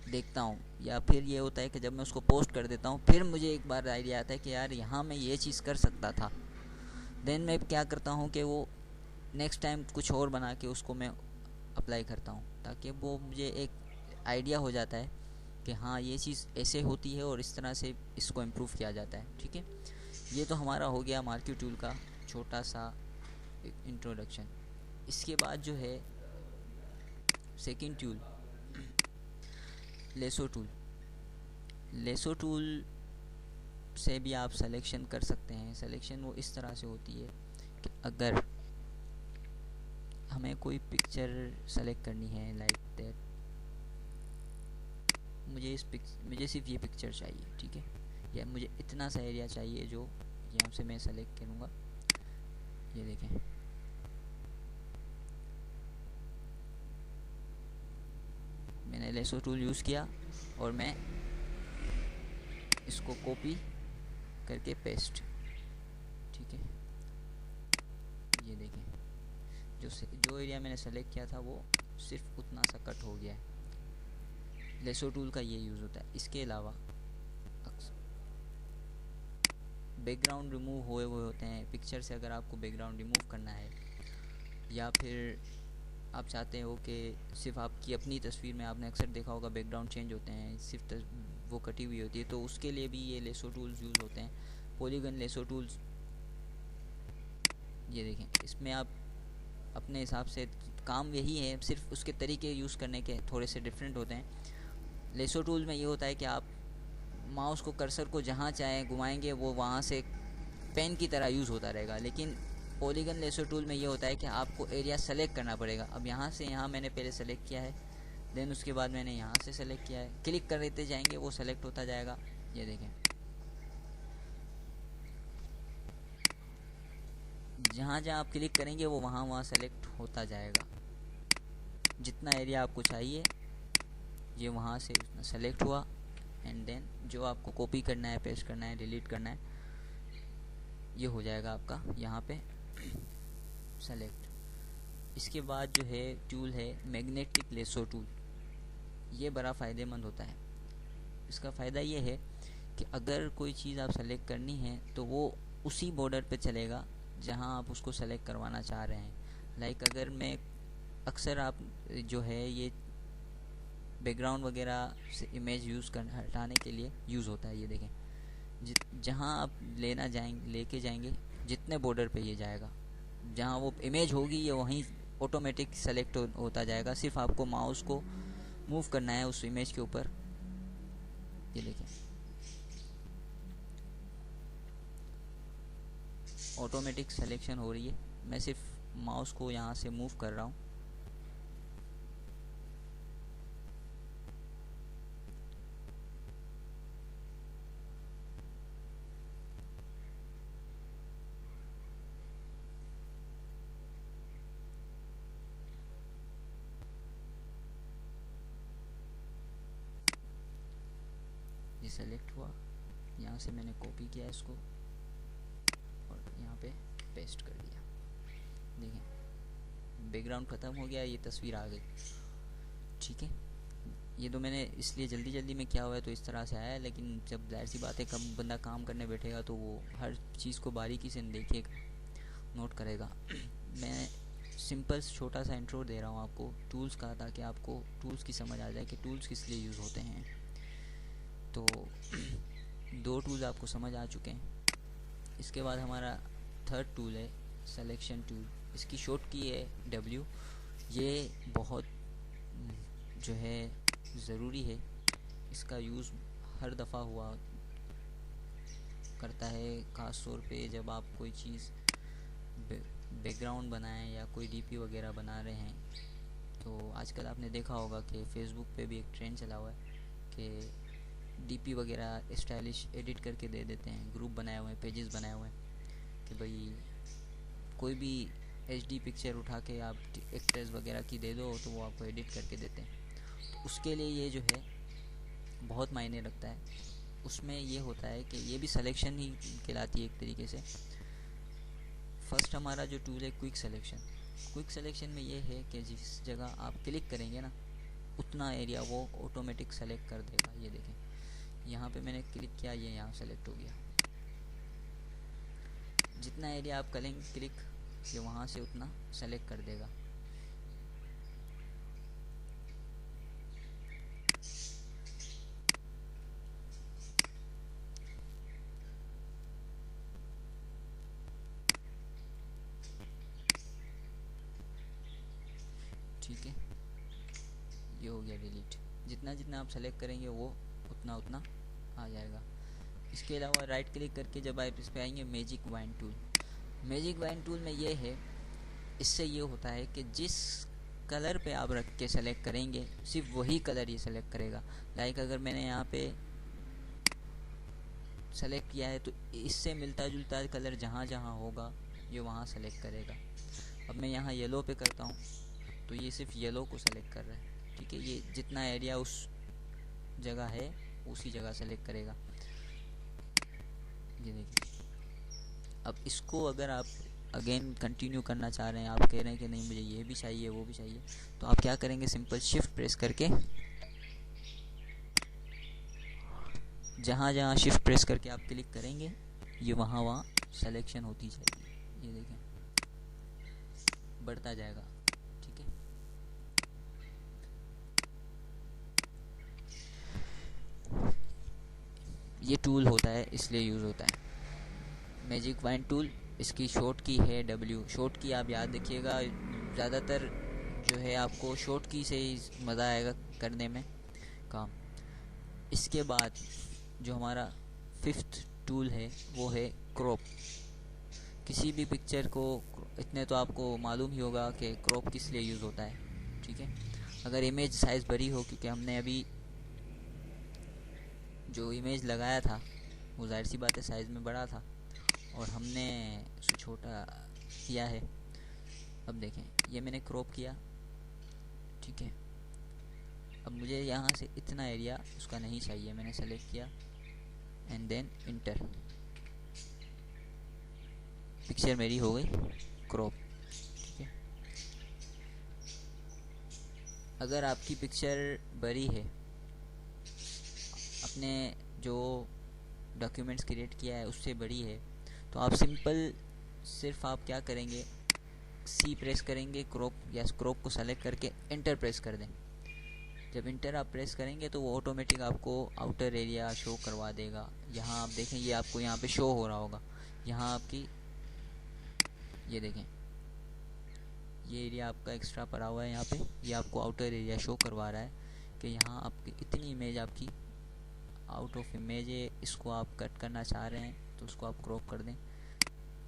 देखता हूँ, या फिर ये होता है कि जब मैं उसको पोस्ट कर देता हूँ फिर मुझे एक बार आइडिया आता है कि यार यहाँ मैं ये चीज़ कर सकता था। देन मैं क्या करता हूँ कि वो नेक्स्ट टाइम कुछ और बना के उसको मैं अप्लाई करता हूँ, ताकि वो मुझे एक आइडिया हो जाता है कि हाँ ये चीज़ ऐसे होती है और इस तरह से इसको इम्प्रूव किया जाता है। ठीक है, ये तो हमारा हो गया मार्क्यू टूल का छोटा सा इंट्रोडक्शन। इसके बाद जो है second tool, lasso tool, lasso tool से भी आप सिलेक्शन कर सकते हैं। सिलेक्शन वो इस तरह से होती है कि अगर हमें कोई पिक्चर सेलेक्ट करनी है, लाइक दैट, मुझे सिर्फ ये पिक्चर चाहिए, ठीक है, या मुझे इतना सा एरिया चाहिए, जो यहाँ से मैं सेलेक्ट करूँगा। ये देखें, मैंने लेसो टूल यूज़ किया और मैं इसको कॉपी करके पेस्ट, ठीक है। ये देखें, जो एरिया मैंने सेलेक्ट किया था वो सिर्फ उतना सा कट हो गया है। लेसो टूल का ये यूज़ होता है। इसके अलावा बैकग्राउंड रिमूव हुए होते हैं पिक्चर से। अगर आपको बैकग्राउंड रिमूव करना है, या फिर आप चाहते हो कि सिर्फ आपकी अपनी तस्वीर में, आपने अक्सर देखा होगा बैकग्राउंड चेंज होते हैं, सिर्फ वो कटी हुई होती है, तो उसके लिए भी ये लेसो टूल्स यूज़ होते हैं। पॉलीगन लेसो टूल्स, ये देखें, इसमें आप अपने हिसाब से, काम यही है, सिर्फ उसके तरीके यूज़ करने के थोड़े से डिफरेंट होते हैं। लेसो टूल में ये होता है कि आप माउस को, कर्सर को जहाँ चाहें घुमाएंगे, वो वहाँ से पेन की तरह यूज़ होता रहेगा। लेकिन पॉलीगन लेसो टूल में ये होता है कि आपको एरिया सेलेक्ट करना पड़ेगा। अब यहाँ से यहाँ मैंने पहले सेलेक्ट किया है, देन उसके बाद मैंने यहाँ से सेलेक्ट किया है, क्लिक करते जाएंगे वो सेलेक्ट होता जाएगा। ये देखें, जहाँ जहाँ आप क्लिक करेंगे वो वहाँ वहाँ सेलेक्ट होता जाएगा। जितना एरिया आपको चाहिए ये वहाँ से सेलेक्ट हुआ, एंड देन जो आपको कॉपी करना है, पेस्ट करना है, डिलीट करना है, ये हो जाएगा आपका यहाँ पे सेलेक्ट। इसके बाद जो है टूल है मैग्नेटिक लेसो टूल। ये बड़ा फ़ायदेमंद होता है। इसका फ़ायदा ये है कि अगर कोई चीज़ आप सेलेक्ट करनी है तो वो उसी बॉर्डर पे चलेगा जहाँ आप उसको सेलेक्ट करवाना चाह रहे हैं। लाइक अगर मैं, अक्सर आप जो है ये बैकग्राउंड वगैरह से इमेज हटाने के लिए यूज़ होता है। ये देखें, जहाँ आप लेके जाएंगे, जितने बॉर्डर पे ये जाएगा, जहाँ वो इमेज होगी ये वहीं ऑटोमेटिक सेलेक्ट होता जाएगा। सिर्फ आपको माउस को मूव करना है उस इमेज के ऊपर। ये देखें, ऑटोमेटिक सिलेक्शन हो रही है। मैं सिर्फ माउस को यहाँ से मूव कर रहा हूँ। ये सेलेक्ट हुआ, यहाँ से मैंने कॉपी किया इसको और यहाँ पे पेस्ट कर दिया। देखें, बैकग्राउंड ख़त्म हो गया, ये तस्वीर आ गई, ठीक है। ये तो मैंने इसलिए जल्दी में किया हुआ है तो इस तरह से आया है, लेकिन जब जाहिर सी बात है कब बंदा काम करने बैठेगा तो वो हर चीज़ को बारीकी से देखेगा, नोट करेगा। मैं सिंपल छोटा सा इंट्रो दे रहा हूँ आपको टूल्स का, ताकि आपको टूल्स की समझ आ जाए कि टूल्स किस लिए यूज़ होते हैं। तो दो टूल्स आपको समझ आ चुके हैं। इसके बाद हमारा थर्ड टूल है सिलेक्शन टूल। इसकी शॉर्ट की है W। ये बहुत जो है ज़रूरी है, इसका यूज़ हर दफ़ा हुआ करता है, ख़ास तौर पे जब आप कोई चीज़ बैकग्राउंड बनाएं या कोई DP वगैरह बना रहे हैं। तो आजकल आपने देखा होगा कि फ़ेसबुक पे भी एक ट्रेंड चला हुआ है कि DP वगैरह स्टाइलिश एडिट करके दे देते हैं। ग्रुप बनाए हुए हैं, पेजेस बनाए हुए हैं कि भाई कोई भी HD पिक्चर उठा के आप एक्ट्रेस वगैरह की दे दो तो वो आपको एडिट करके देते हैं। तो उसके लिए ये जो है बहुत मायने रखता है। उसमें ये होता है कि ये भी सिलेक्शन ही कहलाती है एक तरीके से। फर्स्ट हमारा जो टूल है क्विक सिलेक्शन। क्विक सिलेक्शन में ये है कि जिस जगह आप क्लिक करेंगे ना, उतना एरिया वो ऑटोमेटिक सेलेक्ट कर देगा। ये देखें, यहाँ पे मैंने क्लिक किया, ये यहाँ सेलेक्ट हो गया। जितना एरिया आप करेंगे क्लिक, ये वहाँ से उतना सेलेक्ट कर देगा। ठीक है, ये हो गया डिलीट। जितना जितना आप सेलेक्ट करेंगे वो उतना उतना आ जाएगा। इसके अलावा राइट क्लिक करके जब आप इस पर आएंगे magic wine tool, magic wine tool में ये है, इससे ये होता है कि जिस कलर पे आप रख के सेलेक्ट करेंगे सिर्फ वही कलर ये सेलेक्ट करेगा। लाइक अगर मैंने यहाँ पे सेलेक्ट किया है तो इससे मिलता जुलता कलर जहाँ जहाँ होगा ये वहाँ सेलेक्ट करेगा। अब मैं यहाँ येलो पे करता हूँ तो ये सिर्फ येलो को सेलेक्ट कर रहा है, ठीक है। ये जितना एरिया उस जगह है उसी जगह सेलेक्ट करेगा। ये देखिए, अब इसको अगर आप अगेन कंटिन्यू करना चाह रहे हैं, आप कह रहे हैं कि नहीं मुझे ये भी चाहिए वो भी चाहिए, तो आप क्या करेंगे, सिंपल शिफ्ट प्रेस करके जहाँ जहाँ शिफ्ट प्रेस करके आप क्लिक करेंगे ये वहाँ वहाँ सिलेक्शन होती जाएगी। ये देखें बढ़ता जाएगा, ठीक है। ये टूल होता है इसलिए यूज़ होता है मैजिक वाइन टूल। इसकी शॉर्ट की है W। शॉर्ट की आप याद रखिएगा, ज़्यादातर जो है आपको शॉर्ट की से ही मज़ा आएगा करने में काम। इसके बाद जो हमारा 5th टूल है वो है क्रॉप। किसी भी पिक्चर को, इतने तो आपको मालूम ही होगा कि क्रॉप किस लिए यूज़ होता है, ठीक है। अगर इमेज साइज़ बड़ी हो, क्योंकि हमने अभी जो इमेज लगाया था वो जाहिर सी बात है साइज़ में बड़ा था और हमने उसे छोटा किया है। अब देखें ये मैंने क्रॉप किया, ठीक है। अब मुझे यहाँ से इतना एरिया उसका नहीं चाहिए, मैंने सेलेक्ट किया एंड देन इंटर, पिक्चर मेरी हो गई क्रॉप, ठीक है। अगर आपकी पिक्चर बड़ी है, अपने जो डॉक्यूमेंट्स क्रिएट किया है उससे बड़ी है, तो आप सिंपल सिर्फ आप क्या करेंगे, C प्रेस करेंगे क्रॉप या क्रॉप को सेलेक्ट करके इंटर प्रेस कर दें। जब इंटर आप प्रेस करेंगे तो वो ऑटोमेटिक आपको आउटर एरिया शो करवा देगा। यहाँ आप देखें ये आपको यहाँ पे शो हो रहा होगा, यहाँ आपकी ये देखें ये एरिया आपका एक्स्ट्रा पड़ा हुआ है, यहाँ पे ये आपको आउटर एरिया शो करवा रहा है कि यहाँ आपकी इतनी इमेज आपकी आउट ऑफ इमेज है। इसको आप कट करना चाह रहे हैं तो उसको आप क्रॉप कर दें,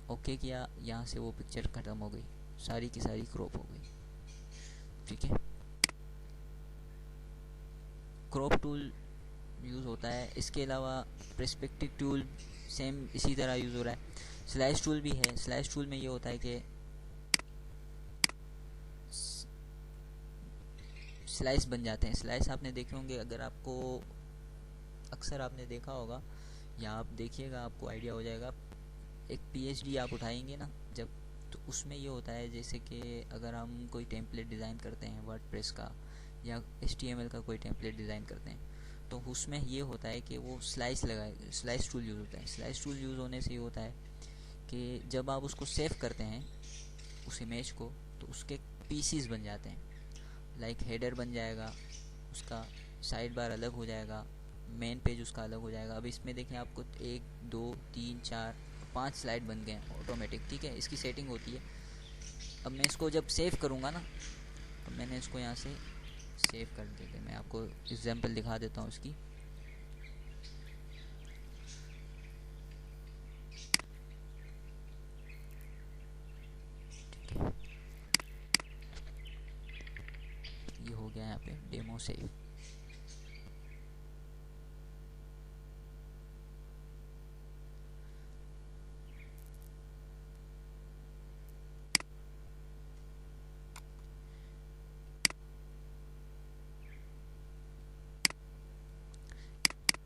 ओके किया, यहाँ से वो पिक्चर ख़त्म हो गई, सारी की सारी क्रॉप हो गई, ठीक है। क्रॉप टूल यूज़ होता है। इसके अलावा पर्सपेक्टिव टूल सेम इसी तरह यूज़ हो रहा है। स्लाइस टूल भी है। स्लाइस टूल में ये होता है कि स्लाइस बन जाते हैं। स्लाइस आपने देखे होंगे, अगर आपको अक्सर आपने देखा होगा या आप देखिएगा आपको आइडिया हो जाएगा। एक PhD आप उठाएंगे ना जब, तो उसमें ये होता है जैसे कि अगर हम कोई टेम्पलेट डिज़ाइन करते हैं वर्डप्रेस का या HTML का कोई टेम्पलेट डिज़ाइन करते हैं, तो उसमें ये होता है कि वो स्लाइस लगाए, स्लाइस टूल यूज़ होता है। स्लाइस टूल यूज़ होने से ये होता है कि जब आप उसको सेव करते हैं उस इमेज को, तो उसके पीसीज बन जाते हैं। लाइक हेडर बन जाएगा, उसका साइड बार अलग हो जाएगा, मेन पेज उसका अलग हो जाएगा। अब इसमें देखें आपको 1 2 3 4 5 स्लाइड बन गए हैं ऑटोमेटिक, ठीक है। इसकी सेटिंग होती है। अब मैं इसको जब सेव करूँगा ना, तो मैंने इसको यहाँ से सेव कर देते, मैं आपको एग्जांपल दिखा देता हूँ इसकी। ठीक है, ये हो गया यहाँ पे डेमो सेव।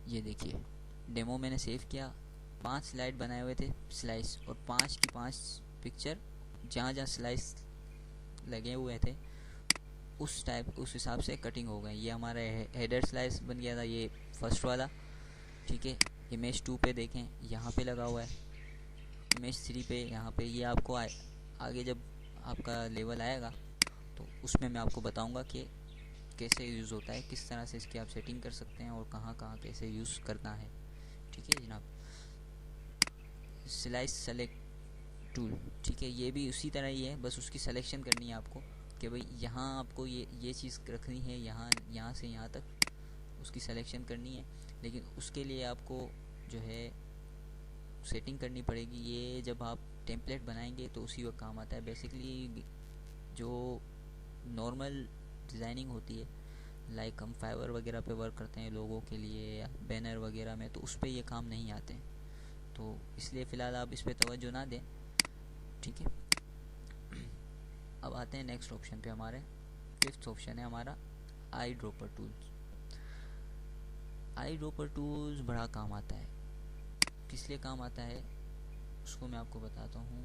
ये देखिए डेमो मैंने सेव किया, 5 स्लाइड बनाए हुए थे स्लाइस, और 5 की 5 पिक्चर जहाँ जहाँ स्लाइस लगे हुए थे उस हिसाब से कटिंग हो गई। ये हमारा हेडर स्लाइस बन गया था, ये फर्स्ट वाला, ठीक है। इमेज 2 पे देखें यहाँ पे लगा हुआ है, इमेज 3 पे यहाँ पे। ये आपको आगे जब आपका लेवल आएगा तो उसमें मैं आपको बताऊंगा कि कैसे यूज़ होता है, किस तरह से इसकी आप सेटिंग कर सकते हैं और कहाँ कहाँ कैसे यूज़ करना है, ठीक है जनाब। स्लाइस सेलेक्ट टूल, ठीक है, ये भी उसी तरह ही है, बस उसकी सिलेक्शन करनी है आपको कि भाई यहाँ आपको ये चीज़ रखनी है, यहाँ से यहाँ तक, उसकी सिलेक्शन करनी है। लेकिन उसके लिए आपको जो है सेटिंग करनी पड़ेगी। ये जब आप टेम्पलेट बनाएंगे तो उसी वक्त काम आता है। बेसिकली जो नॉर्मल डिज़ाइनिंग होती है, लाइक हम फाइवर वगैरह पे वर्क करते हैं लोगों के लिए या बैनर वगैरह में, तो उस पर ये काम नहीं आते हैं। तो इसलिए फ़िलहाल आप इस पर तवज्जो ना दें, ठीक है। अब आते हैं नेक्स्ट ऑप्शन पे। हमारे 5th ऑप्शन है हमारा eye dropper tools. Eye dropper tools बड़ा काम आता है। किस लिए काम आता है उसको मैं आपको बताता हूँ।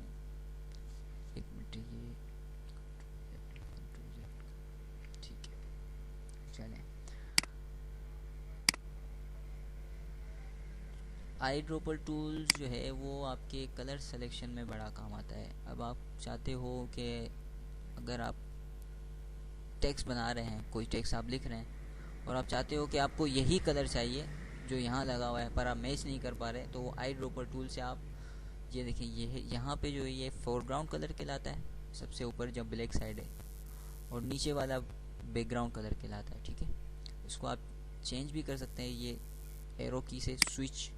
एक मिनट, ये ठीक है, चलें। आई ड्रॉपर टूल्स जो है वो आपके कलर सिलेक्शन में बड़ा काम आता है। अब आप चाहते हो कि अगर आप टेक्स्ट बना रहे हैं, कोई टेक्स्ट आप लिख रहे हैं और आप चाहते हो कि आपको यही कलर चाहिए जो यहाँ लगा हुआ है, पर आप मैच नहीं कर पा रहे, तो वो आई ड्रॉपर टूल से आप ये देखें, ये है यहाँ पे जो ये फोरग्राउंड कलर कहलाता है, सबसे ऊपर जब ब्लैक साइड है, और नीचे वाला बैकग्राउंड कलर कहलाता है, ठीक है। इसको आप चेंज भी कर सकते हैं। ये एरो की से स्विच,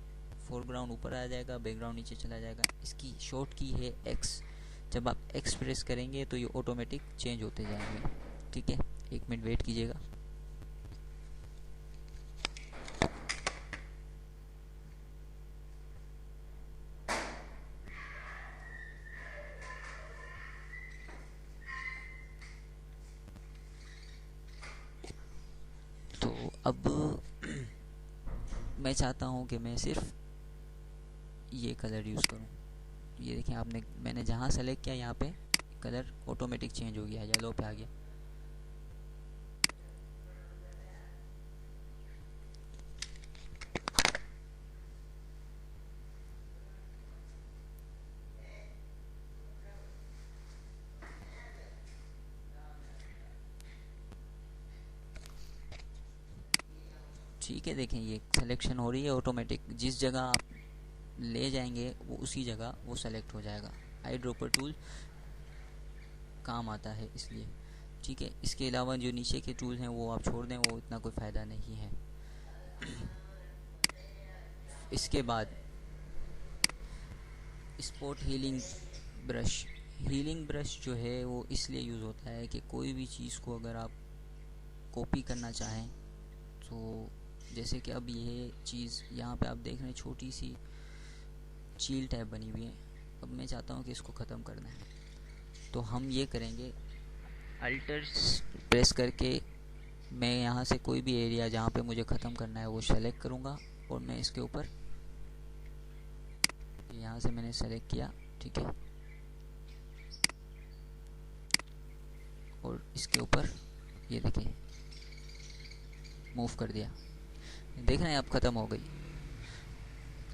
फोरग्राउंड ऊपर आ जाएगा, बैकग्राउंड नीचे चला जाएगा। इसकी शॉर्ट की है एक्स। जब आप एक्स प्रेस करेंगे तो ये ऑटोमेटिक चेंज होते जाएंगे, ठीक है। 1 मिनट वेट कीजिएगा। तो अब मैं चाहता हूँ कि मैं सिर्फ ये कलर यूज़ करूँ। ये देखें, मैंने जहाँ सेलेक्ट किया यहाँ पे कलर ऑटोमेटिक चेंज हो गया, येलो पे आ गया। ठीक है, देखें ये सिलेक्शन हो रही है ऑटोमेटिक। जिस जगह आप ले जाएंगे वो उसी जगह वो सेलेक्ट हो जाएगा। आई ड्रॉपर टूल काम आता है इसलिए, ठीक है। इसके अलावा जो नीचे के टूल हैं वो आप छोड़ दें, वो इतना कोई फ़ायदा नहीं है। इसके बाद spot healing brush. Healing brush जो है वो इसलिए यूज़ होता है कि कोई भी चीज़ को अगर आप कॉपी करना चाहें, तो जैसे कि अब ये चीज़ यहाँ पे आप देख रहे हैं, छोटी सी चील टैब बनी हुई है। अब मैं चाहता हूँ कि इसको ख़त्म करना है, तो हम ये करेंगे, अल्टर प्रेस करके मैं यहाँ से कोई भी एरिया जहाँ पे मुझे ख़त्म करना है वो सेलेक्ट करूँगा, और मैं इसके ऊपर, यहाँ से मैंने सेलेक्ट किया, ठीक है, और इसके ऊपर ये देखिए मूव कर दिया। देख रहे हैं, अब ख़त्म हो गई।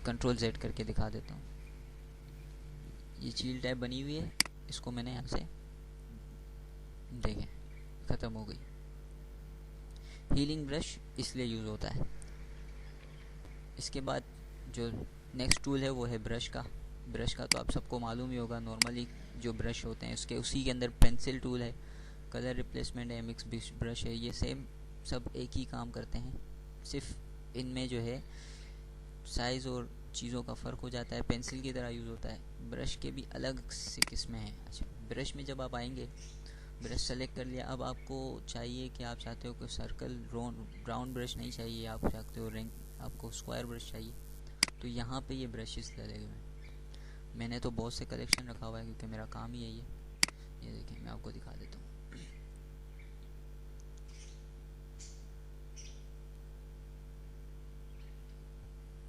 कंट्रोल Z करके दिखा देता हूँ। ये चील टैब बनी हुई है, इसको मैंने यहाँ से देखें ख़त्म हो गई। हीलिंग ब्रश इसलिए यूज़ होता है। इसके बाद जो नेक्स्ट टूल है वो है ब्रश का। ब्रश का तो आप सबको मालूम ही होगा, नॉर्मली जो ब्रश होते हैं उसके उसी के अंदर पेंसिल टूल है, कलर रिप्लेसमेंट है, मिक्स ब्रश है, ये सेम सब एक ही काम करते हैं। सिर्फ इनमें जो है साइज़ और चीज़ों का फ़र्क हो जाता है। पेंसिल की तरह यूज़ होता है। ब्रश के भी अलग से किस्में हैं। अच्छा, ब्रश में जब आप आएंगे, ब्रश सेलेक्ट कर लिया, अब आपको चाहिए कि आप चाहते हो कि सर्कल राउंड ब्रश नहीं चाहिए, आप चाहते हो रिंग, आपको स्क्वायर ब्रश चाहिए, तो यहाँ पे ये ब्रशेस लगे हुए हैं। मैंने तो बहुत से कलेक्शन रखा हुआ है क्योंकि मेरा काम ही यही है। ये देखिए, मैं आपको दिखा देता हूँ।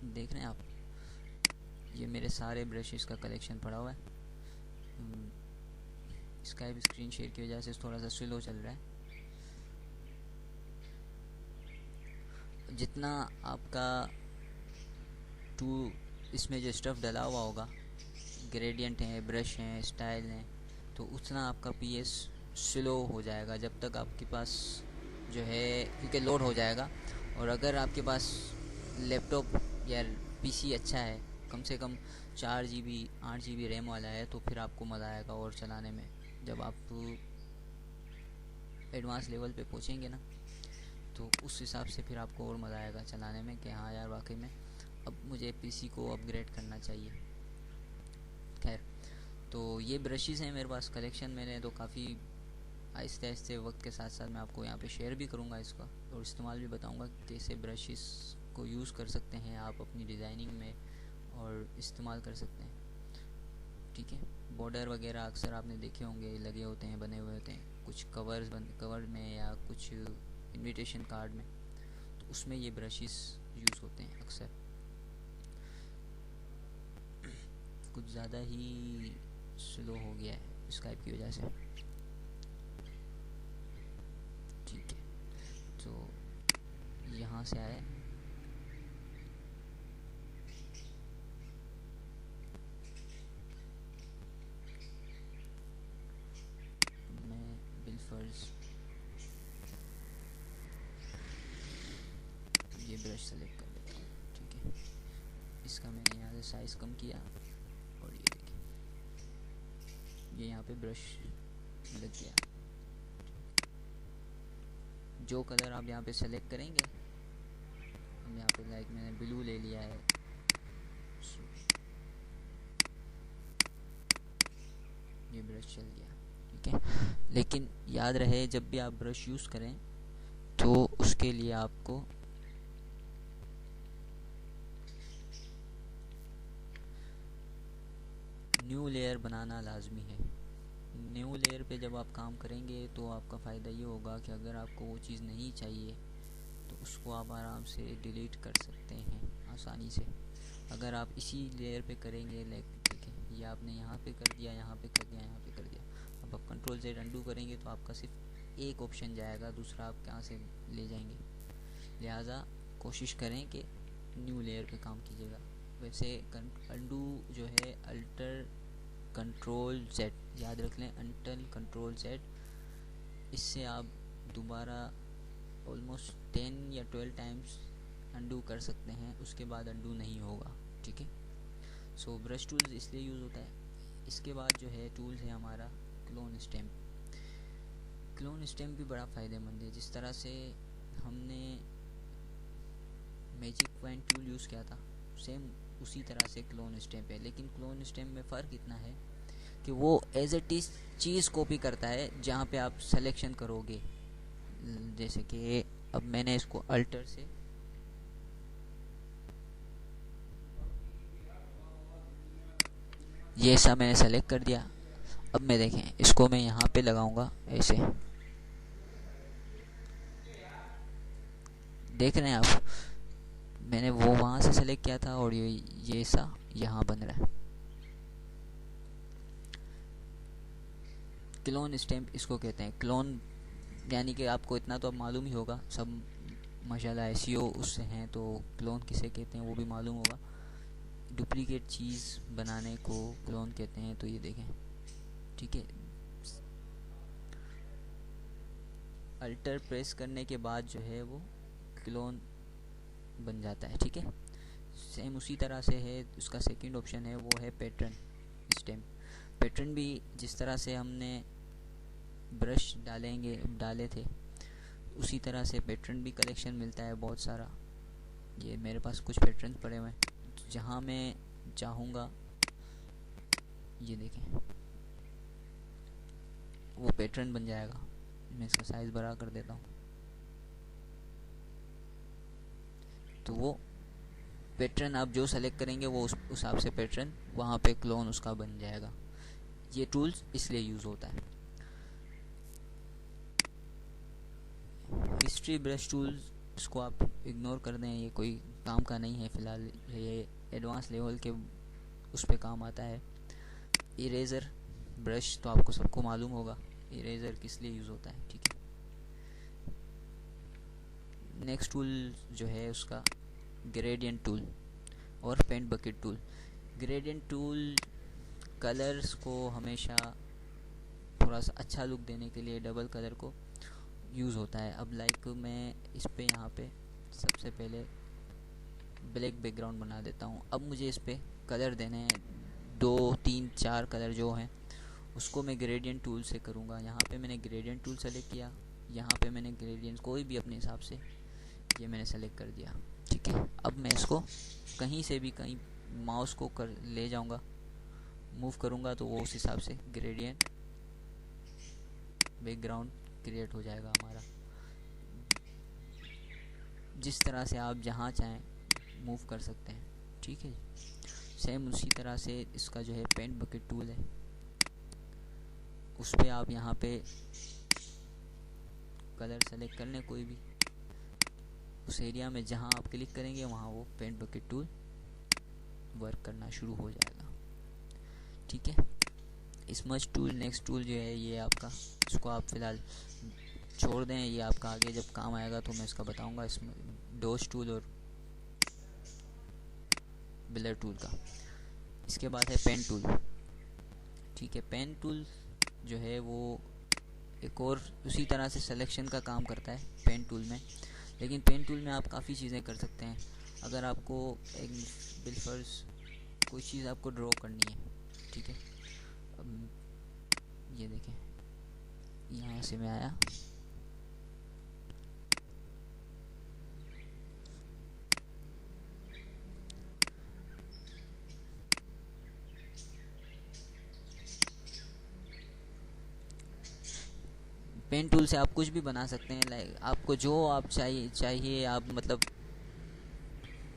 देख रहे हैं आप, ये मेरे सारे ब्रशेस का कलेक्शन पड़ा हुआ है। इसका भी स्क्रीन शेयर की वजह से थोड़ा सा स्लो चल रहा है। जितना आपका इसमें जो स्टफ़ डला हुआ होगा, ग्रेडियंट हैं, ब्रश हैं, स्टाइल हैं, तो उतना आपका PS स्लो हो जाएगा जब तक आपके पास जो है, क्योंकि लोड हो जाएगा। और अगर आपके पास लैपटॉप या PC अच्छा है, कम से कम 4 GB 8 GB रैम वाला है, तो फिर आपको मज़ा आएगा और चलाने में। जब आप एडवांस लेवल पे पहुँचेंगे ना, तो उस हिसाब से फिर आपको और मज़ा आएगा चलाने में कि हाँ यार वाकई में अब मुझे पीसी को अपग्रेड करना चाहिए। खैर, तो ये ब्रशेज़ हैं मेरे पास कलेक्शन। मैंने तो काफ़ी आहिस्ते आहिस्ते वक्त के साथ साथ मैं आपको यहाँ पे शेयर भी करूँगा इसका, और इस्तेमाल भी बताऊँगा कैसे ब्रशेस को यूज़ कर सकते हैं आप अपनी डिज़ाइनिंग में और इस्तेमाल कर सकते हैं। ठीक है, बॉर्डर वगैरह अक्सर आपने देखे होंगे लगे होते हैं, बने हुए होते हैं कुछ कवर में या कुछ इनविटेशन कार्ड में, तो उसमें ये ब्रशेस यूज़ होते हैं अक्सर। कुछ ज़्यादा ही स्लो हो गया है स्काइप की वजह से। ठीक है, तो यहाँ से आए, मैं बिलफर्ज ये ब्रश सेलेक्ट कर लेता हूँ। ठीक है, इसका मैंने यहाँ से साइज़ कम किया और ये देखिए ये यहाँ पे ब्रश लग गया। जो कलर आप यहाँ पे सेलेक्ट करेंगे, हम यहाँ पे लाइक मैंने ब्लू ले लिया है, ये ब्रश चल गया। ठीक है, लेकिन याद रहे जब भी आप ब्रश यूज़ करें तो उसके लिए आपको न्यू लेयर बनाना लाजमी है। न्यू लेयर पे जब आप काम करेंगे तो आपका फ़ायदा ये होगा कि अगर आपको वो चीज़ नहीं चाहिए तो उसको आप आराम से डिलीट कर सकते हैं आसानी से। अगर आप इसी लेयर पे करेंगे, लाइक ठीक है ये आपने यहाँ पे कर दिया, यहाँ पे कर दिया, यहाँ पे कर दिया, अब आप कंट्रोल Z अंडू करेंगे तो आपका सिर्फ एक ऑप्शन जाएगा, दूसरा आप कहाँ से ले जाएंगे। लिहाजा कोशिश करें कि न्यू लेयर पे काम कीजिएगा। वैसे अंडू जो है अल्टर कंट्रोल Z, याद रख लें अल्टर कंट्रोल Z, इससे आप दोबारा ऑलमोस्ट 10 या 12 टाइम्स अंडू कर सकते हैं, उसके बाद अंडू नहीं होगा। ठीक है, सो ब्रश टूल्स इसलिए यूज़ होता है। इसके बाद जो है टूल्स है हमारा क्लोन स्टैम्प। क्लोन स्टैम्प भी बड़ा फ़ायदेमंद है। जिस तरह से हमने मैजिक पॉइंट टूल यूज़ किया था, सेम उसी तरह से क्लोन स्टैम्प है, लेकिन क्लोन स्टैम्प में फ़र्क इतना है कि वो एज इट इज़ चीज़ कॉपी करता है जहाँ पे आप सिलेक्शन करोगे। जैसे कि अब मैंने इसको अल्टर से ये सब मैंने सेलेक्ट कर दिया। अब मैं देखें इसको मैं यहाँ पे लगाऊंगा ऐसे, देख रहे हैं आप, मैंने वो वहाँ से सेलेक्ट किया था और ये सा यहाँ बन रहा है। क्लोन स्टैम्प इसको कहते हैं। क्लोन यानी कि आपको इतना तो अब मालूम ही होगा, सब माशाल्लाह एसईओ उससे हैं, तो क्लोन किसे कहते हैं वो भी मालूम होगा। डुप्लीकेट चीज़ बनाने को क्लोन कहते हैं। तो ये देखें, ठीक है, अल्टर प्रेस करने के बाद जो है वो क्लोन बन जाता है। ठीक है, सेम उसी तरह से है। उसका सेकंड ऑप्शन है वो है पैटर्न स्टैम्प। पैटर्न भी जिस तरह से हमने ब्रश डाले थे उसी तरह से पैटर्न भी कलेक्शन मिलता है बहुत सारा। ये मेरे पास कुछ पैटर्न पड़े हुए हैं, जहाँ मैं चाहूँगा ये देखें वो पैटर्न बन जाएगा। मैं इसका साइज़ बड़ा कर देता हूँ, तो वो पैटर्न आप जो सेलेक्ट करेंगे वो उस हिसाब से पैटर्न वहाँ पे क्लोन उसका बन जाएगा। ये टूल्स इसलिए यूज़ होता है। हिस्ट्री ब्रश टूल्स इसको आप इग्नोर कर दें, ये कोई काम का नहीं है फ़िलहाल, ये एडवांस लेवल के उस पर काम आता है। इरेज़र ब्रश तो आपको सबको मालूम होगा इरेज़र किस लिए यूज़ होता है। ठीक है, नेक्स्ट टूल जो है उसका ग्रेडियंट टूल और paint bucket tool. Gradient tool colours को हमेशा थोड़ा सा अच्छा लुक देने के लिए डबल कलर को यूज़ होता है। अब लाइक मैं इस पे यहाँ पे सबसे पहले ब्लैक बैकग्राउंड बना देता हूँ। अब मुझे इस पे कलर देने हैं 2 3 4 कलर जो हैं, उसको मैं ग्रेडियंट टूल से करूँगा। यहाँ पे मैंने ग्रेडियंट टूल सेलेक्ट किया यहाँ पे मैंने ग्रेडियंट कोई भी अपने हिसाब से ये मैंने सेलेक्ट कर दिया। ठीक है, अब मैं इसको कहीं से भी कहीं माउस को कर ले जाऊँगा, मूव करूँगा तो वो उस हिसाब से ग्रेडियंट बैकग्राउंड क्रिएट हो जाएगा हमारा। जिस तरह से आप जहाँ चाहें मूव कर सकते हैं। ठीक है, सेम उसी तरह से इसका जो है पेंट बकेट टूल है, उस पर आप यहाँ पे कलर सेलेक्ट कर लें कोई भी, उस एरिया में जहाँ आप क्लिक करेंगे वहाँ वो पेंट बकेट टूल वर्क करना शुरू हो जाएगा। ठीक है, स्मज टूल, नेक्स्ट टूल जो है ये आपका, इसको आप फ़िलहाल छोड़ दें, ये आपका आगे जब काम आएगा तो मैं इसका बताऊंगा। इसमें डोज टूल और बिलर टूल का। इसके बाद है पेन टूल। ठीक है, पेन टूल जो है वो एक और उसी तरह से सिलेक्शन का काम करता है पेन टूल में, लेकिन पेन टूल में आप काफ़ी चीज़ें कर सकते हैं। अगर आपको एक बिलफर्स कोई चीज़ आपको ड्रॉ करनी है, ठीक है, अब ये देखें यहाँ से मैं आया, पेन टूल से आप कुछ भी बना सकते हैं। लाइक आपको जो आप चाहिए आप, मतलब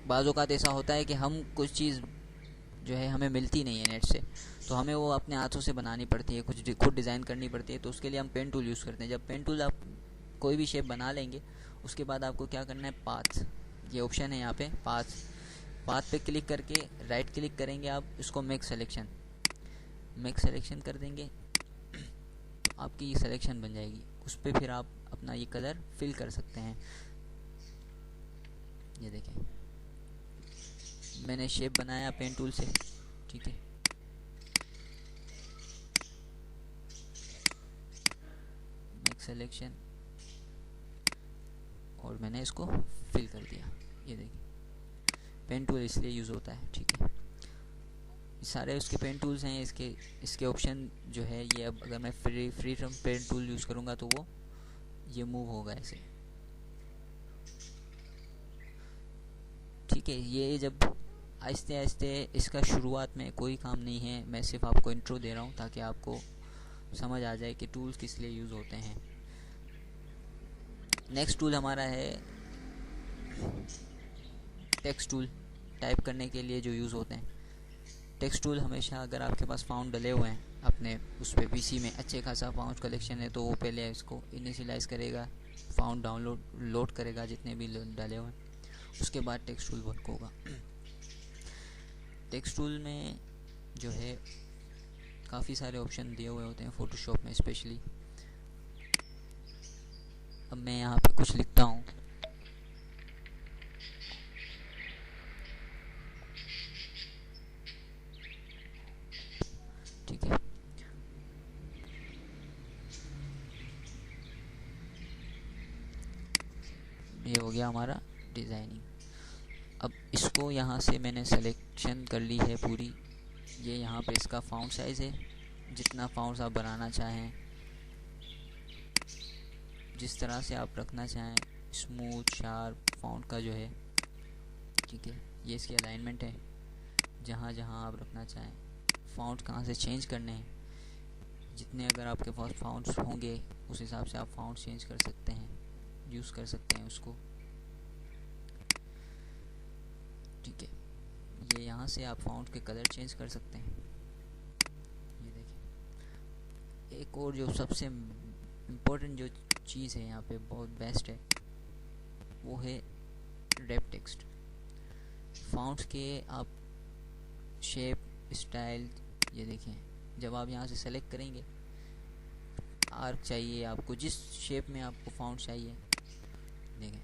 बाज़ औक़ात ऐसा होता है कि हम कुछ चीज़ जो है हमें मिलती नहीं है नेट से, तो हमें वो अपने हाथों से बनानी पड़ती है, कुछ खुद डिज़ाइन करनी पड़ती है, तो उसके लिए हम पेन टूल यूज़ करते हैं। जब पेन टूल आप कोई भी शेप बना लेंगे, उसके बाद आपको क्या करना है, पाथ, ये ऑप्शन है यहाँ पे पाथ पे क्लिक करके राइट क्लिक करेंगे आप, इसको मेक सेलेक्शन कर देंगे तो आपकी ये सिलेक्शन बन जाएगी। उस पर फिर आप अपना ये कलर फिल कर सकते हैं। ये देखें मैंने शेप बनाया पेन टूल से। ठीक है, मेक सिलेक्शन और मैंने इसको फिल कर दिया। ये देखिए पेन टूल इसलिए यूज़ होता है। ठीक है, सारे उसके पेन टूल्स हैं। इसके ऑप्शन जो है ये, अब अगर मैं free from pen tool use करूँगा तो वो ये मूव होगा ऐसे। ठीक है, ये जब आहिस्ते आहिस्ते, इसका शुरुआत में कोई काम नहीं है, मैं सिर्फ आपको इंट्रो दे रहा हूँ ताकि आपको समझ आ जाए कि टूल्स किस लिए यूज़ होते हैं। नेक्स्ट टूल हमारा है टेक्स्ट टूल, टाइप करने के लिए जो यूज़ होते हैं। टेक्स्ट टूल हमेशा, अगर आपके पास फाउंड डले हुए हैं अपने उस पर पीसी में, अच्छे खासा फाउंड कलेक्शन है, तो वो पहले इसको इनिशियलाइज़ करेगा, फाउंड लोड करेगा जितने भी डले हुए हैं, उसके बाद टेक्स्ट टूल वर्क होगा। टेक्स्ट टूल में जो है काफ़ी सारे ऑप्शन दिए हुए होते हैं फ़ोटोशॉप में स्पेशली। अब मैं यहाँ पे कुछ लिखता हूँ, ठीक है, ये हो गया हमारा डिज़ाइनिंग। अब इसको यहाँ से मैंने सिलेक्शन कर ली है पूरी। ये यहाँ पे इसका फाउंट साइज़ है, जितना फाउंट आप बनाना चाहें, जिस तरह से आप रखना चाहें, स्मूथ शार्प फाउंट का जो है। ठीक है, ये इसकी अलाइनमेंट है, जहाँ जहाँ आप रखना चाहें। फाउंट कहाँ से चेंज करने हैं, जितने अगर आपके पास फाउंट्स होंगे उस हिसाब से आप फाउंट चेंज कर सकते हैं, यूज़ कर सकते हैं उसको। ठीक है, ये यहाँ से आप फाउंट के कलर चेंज कर सकते हैं। ये देखिए, एक और जो सबसे इम्पोर्टेंट जो चीज़ है यहाँ पे, बहुत बेस्ट है, वो है रैप टेक्स्ट। फाउंट के आप शेप, स्टाइल, ये देखें, जब आप यहाँ से सेलेक्ट करेंगे, आर्क चाहिए आपको, जिस शेप में आपको फाउंट चाहिए, देखें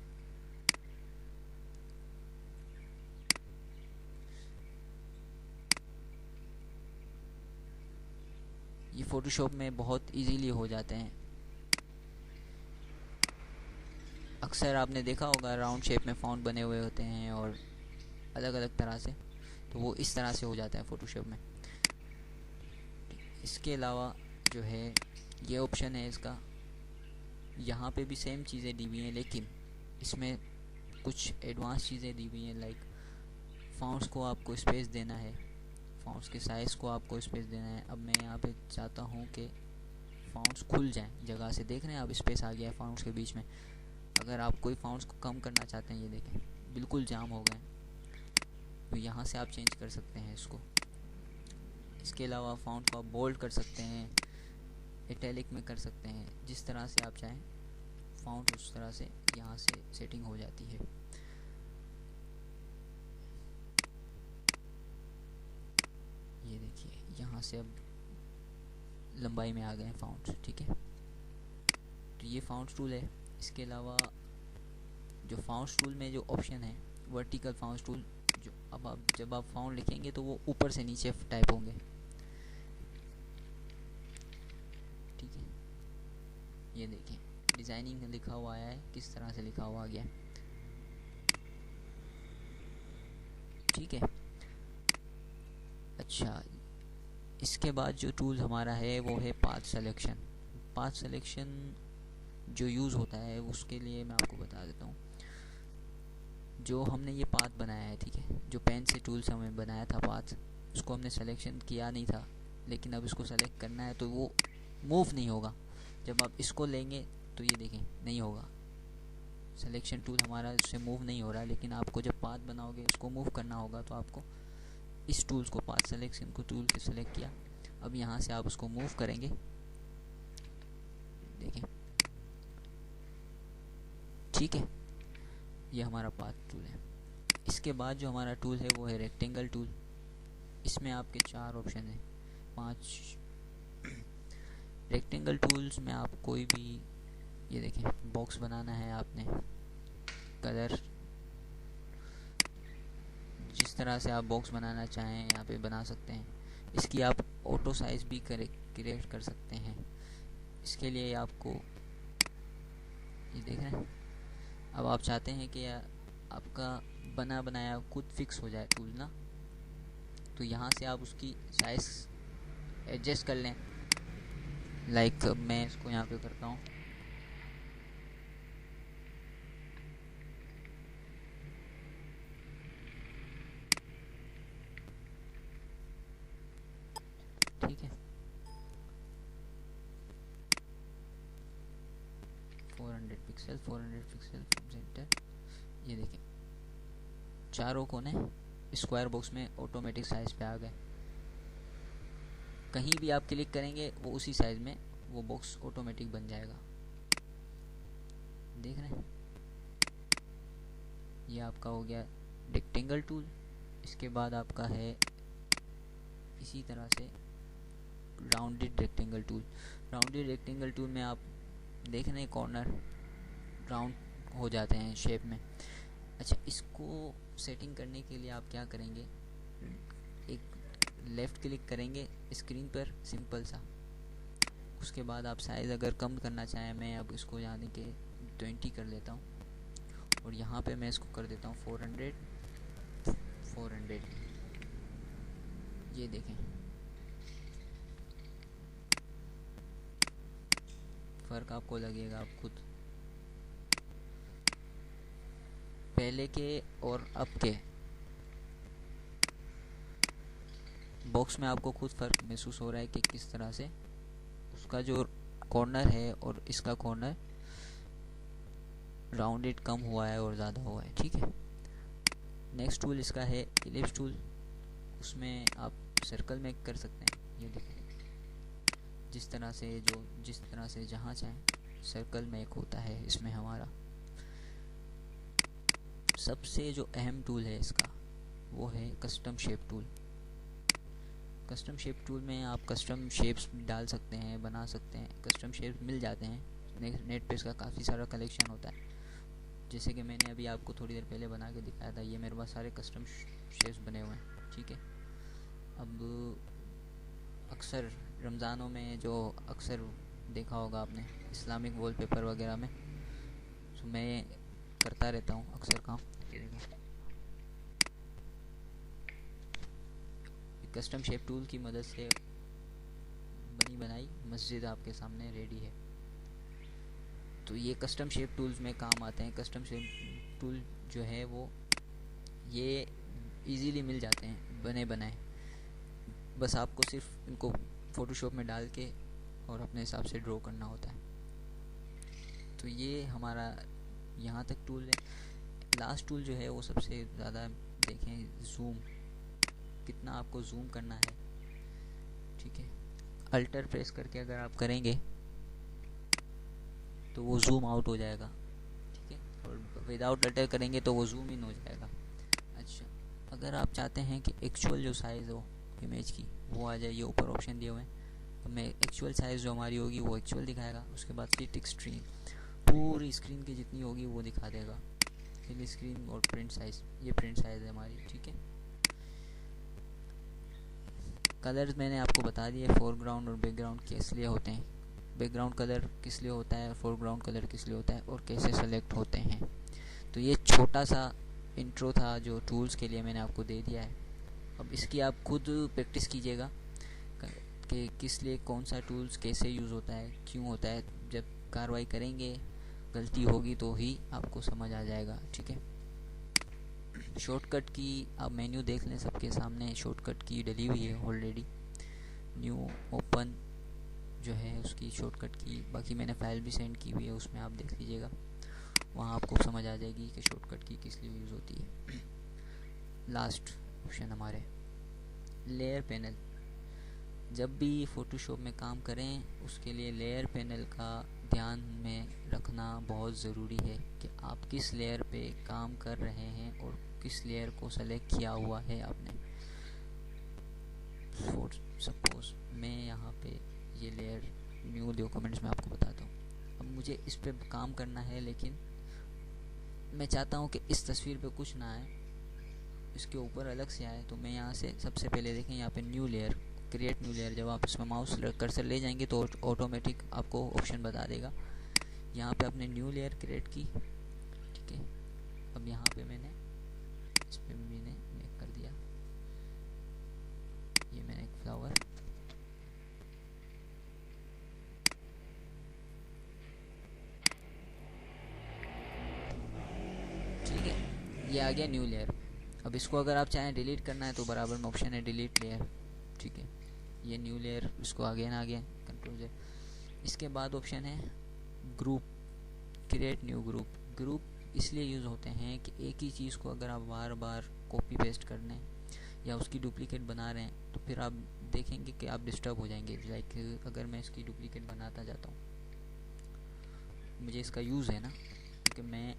ये फ़ोटोशॉप में बहुत इजीली हो जाते हैं। अक्सर आपने देखा होगा राउंड शेप में फाउंट बने हुए होते हैं और अलग अलग तरह से, तो वो इस तरह से हो जाता है फ़ोटोशॉप में। इसके अलावा जो है ये ऑप्शन है इसका यहाँ पे भी सेम चीज़ें दी हुई हैं, लेकिन इसमें कुछ एडवांस चीज़ें दी हुई हैं। लाइक फाउंड्स को आपको स्पेस देना है, फाउंड्स के साइज़ को आपको स्पेस देना है। अब मैं यहाँ पे चाहता हूँ कि फाउंड्स खुल जाएं जगह से। देख रहे हैं आप, स्पेस आ गया है फाउंड्स के बीच में। अगर आप कोई फाउंड्स को कम करना चाहते हैं, ये देखें बिल्कुल जाम हो गए, तो यहाँ से आप चेंज कर सकते हैं इसको। इसके अलावा फाउंड को आप बोल्ड कर सकते हैं, इटैलिक में कर सकते हैं, जिस तरह से आप चाहें फाउंड उस तरह से यहाँ से सेटिंग हो जाती है। ये देखिए यहाँ से अब लंबाई में आ गए हैं फाउंड, ठीक है। तो ये फाउंड टूल है। इसके अलावा जो फाउंड टूल में जो ऑप्शन है वर्टिकल फाउंड टूल, जो अब आप जब आप फाउंड लिखेंगे तो वो ऊपर से नीचे टाइप होंगे, ठीक है। ये देखें डिज़ाइनिंग लिखा हुआ आया है, किस तरह से लिखा हुआ आ गया, ठीक है। अच्छा, इसके बाद जो टूल हमारा है वो है पाथ सिलेक्शन। पाथ सिलेक्शन जो यूज़ होता है उसके लिए मैं आपको बता देता हूँ। जो हमने ये पाथ बनाया है, ठीक है, जो पेन से टूल से हमने बनाया था पाथ, उसको हमने सिलेक्शन किया नहीं था, लेकिन अब इसको सेलेक्ट करना है तो वो मूव नहीं होगा। जब आप इसको लेंगे तो ये देखें नहीं होगा, सिलेक्शन टूल हमारा इससे मूव नहीं हो रहा है। लेकिन आपको जब पाथ बनाओगे उसको मूव करना होगा, तो आपको इस टूल्स को, पाथ सिलेक्शन को टूल के सेलेक्ट किया, अब यहाँ से आप उसको मूव करेंगे, देखें, ठीक है। ये हमारा पाथ टूल है। इसके बाद जो हमारा टूल है वो है रेक्टेंगल टूल। इसमें आपके 4 ऑप्शन हैं, 5 रेक्टेंगल टूल्स में आप कोई भी, ये देखें बॉक्स बनाना है आपने, कलर जिस तरह से आप बॉक्स बनाना चाहें यहाँ पे बना सकते हैं। इसकी आप ऑटो साइज भी क्रिएट कर सकते हैं। इसके लिए आपको ये देख रहे हैं, अब आप चाहते हैं कि आपका बना बनाया खुद फिक्स हो जाए टूल ना, तो यहाँ से आप उसकी साइज एडजस्ट कर लें। लाइक मैं इसको यहाँ पे करता हूँ, ठीक है, 400 पिक्सल, 400 पिक्सल सेंटर। ये देखें चारों कोने स्क्वायर बॉक्स में ऑटोमेटिक साइज पे आ गए। कहीं भी आप क्लिक करेंगे वो उसी साइज में वो बॉक्स ऑटोमेटिक बन जाएगा, देख रहे हैं। ये आपका हो गया रेक्टेंगल टूल। इसके बाद आपका है इसी तरह से rounded rectangle tool. Rounded rectangle tool में आप देख रहे हैं कॉर्नर राउंड हो जाते हैं शेप में। अच्छा, इसको सेटिंग करने के लिए आप क्या करेंगे, एक लेफ़्ट क्लिक करेंगे स्क्रीन पर सिंपल सा। उसके बाद आप साइज़ अगर कम करना चाहें, मैं अब इसको यानी कि 20 कर लेता हूँ, और यहाँ पे मैं इसको कर देता हूँ 400। ये देखें फ़र्क आपको लगेगा, आप खुद पहले के और अब के बॉक्स में आपको खुद फ़र्क महसूस हो रहा है कि किस तरह से उसका जो कॉर्नर है और इसका कॉर्नर राउंडेड कम हुआ है और ज़्यादा हुआ है, ठीक है। नेक्स्ट टूल इसका है इलिप्स टूल। उसमें आप सर्कल में कर सकते हैं। ये देखें जिस तरह से जहाँ चाहें सर्कल में एक होता है। इसमें हमारा सबसे जो अहम टूल है इसका वो है custom shape tool. Custom shape tool में आप कस्टम शेप्स डाल सकते हैं, बना सकते हैं। कस्टम शेप्स मिल जाते हैं नेट पे, इसका काफ़ी सारा कलेक्शन होता है। जैसे कि मैंने अभी आपको थोड़ी देर पहले बना के दिखाया था, ये मेरे पास सारे कस्टम शेप्स बने हुए हैं, ठीक है। अब अक्सर रमज़ानों में जो अक्सर देखा होगा आपने इस्लामिक वॉलपेपर वगैरह में, तो मैं करता रहता हूँ अक्सर काम। कस्टम शेप टूल की मदद से बनी बनाई मस्जिद आपके सामने रेडी है। तो ये कस्टम शेप टूल्स में काम आते हैं। कस्टम शेप टूल जो है वो ये इजीली मिल जाते हैं बने बनाए, बस आपको सिर्फ इनको फ़ोटोशॉप में डाल के और अपने हिसाब से ड्रॉ करना होता है। तो ये हमारा यहाँ तक टूल है। लास्ट टूल जो है वो सबसे ज़्यादा देखें, जूम, कितना आपको जूम करना है। ठीक है, अल्टर प्रेस करके अगर आप करेंगे तो वो जूम आउट हो जाएगा। ठीक है, और विदाउट अल्टर करेंगे तो वो जूम इन हो जाएगा। अच्छा, अगर आप चाहते हैं कि एक्चुअल जो साइज़ हो इमेज की वो आ जाए, ये ऊपर ऑप्शन दिए हुए हैं। अब मैं एक्चुअल साइज़ जो हमारी होगी वो एक्चुअल दिखाएगा। उसके बाद फिट एक्सट्रीम, पूरी स्क्रीन की जितनी होगी वो दिखा देगा। फिल स्क्रीन और प्रिंट साइज़, ये प्रिंट साइज़ है हमारी। ठीक है, कलर्स मैंने आपको बता दिए, फोरग्राउंड और बैकग्राउंड किस लिए होते हैं, बैकग्राउंड कलर किस लिए होता है, फोरग्राउंड कलर किस लिए होता है और कैसे सेलेक्ट होते हैं। तो ये छोटा सा इंट्रो था जो टूल्स के लिए मैंने आपको दे दिया है। अब इसकी आप खुद प्रैक्टिस कीजिएगा कि किस लिए कौन सा टूल्स कैसे यूज़ होता है, क्यों होता है। जब कार्रवाई करेंगे, गलती होगी तो ही आपको समझ आ जाएगा। ठीक है, शॉर्टकट की आप मेन्यू देख लें, सबके सामने शॉर्टकट की डली हुई है ऑलरेडी। न्यू ओपन जो है उसकी शॉर्टकट की, बाकी मैंने फ़ाइल भी सेंड की हुई है, उसमें आप देख लीजिएगा, वहाँ आपको समझ आ जाएगी कि शॉर्टकट की किस लिए यूज़ होती है। लास्ट ऑप्शन हमारे लेयर पैनल। जब भी फ़ोटोशॉप में काम करें उसके लिए लेयर पैनल का ध्यान में रखना बहुत ज़रूरी है कि आप किस लेयर पे काम कर रहे हैं और किस लेयर को सेलेक्ट किया हुआ है आपने। फॉर सपोज मैं यहाँ पे ये लेयर न्यू डॉक्यूमेंट्स में आपको बताता हूँ। अब मुझे इस पे काम करना है, लेकिन मैं चाहता हूँ कि इस तस्वीर पे कुछ ना आए, इसके ऊपर अलग से आए। तो मैं यहाँ से सबसे पहले देखें यहाँ पे new layer, create new layer, जब आप इसमें माउस कर्सर ले जाएंगे तो ऑटोमेटिक आपको ऑप्शन बता देगा। यहाँ पे आपने न्यू लेयर क्रिएट की। ठीक है, अब यहाँ पे मैंने इस पर मैंने मेक कर दिया, ये मैंने एक फ्लावर, ठीक है, ये आ गया न्यू लेयर। अब इसको अगर आप चाहें डिलीट करना है तो बराबर में ऑप्शन है डिलीट लेयर। ठीक है, ये न्यू लेयर, इसको आ गया कंट्रोल से। इसके बाद ऑप्शन है group, create new group. Group इसलिए यूज़ होते हैं कि एक ही चीज़ को अगर आप बार बार कॉपी पेस्ट करने या उसकी डुप्लीकेट बना रहे हैं तो फिर आप देखेंगे कि आप डिस्टर्ब हो जाएंगे। लाइक अगर मैं इसकी डुप्लीकेट बनाता जाता हूँ, मुझे इसका यूज़ है ना, क्योंकि मैं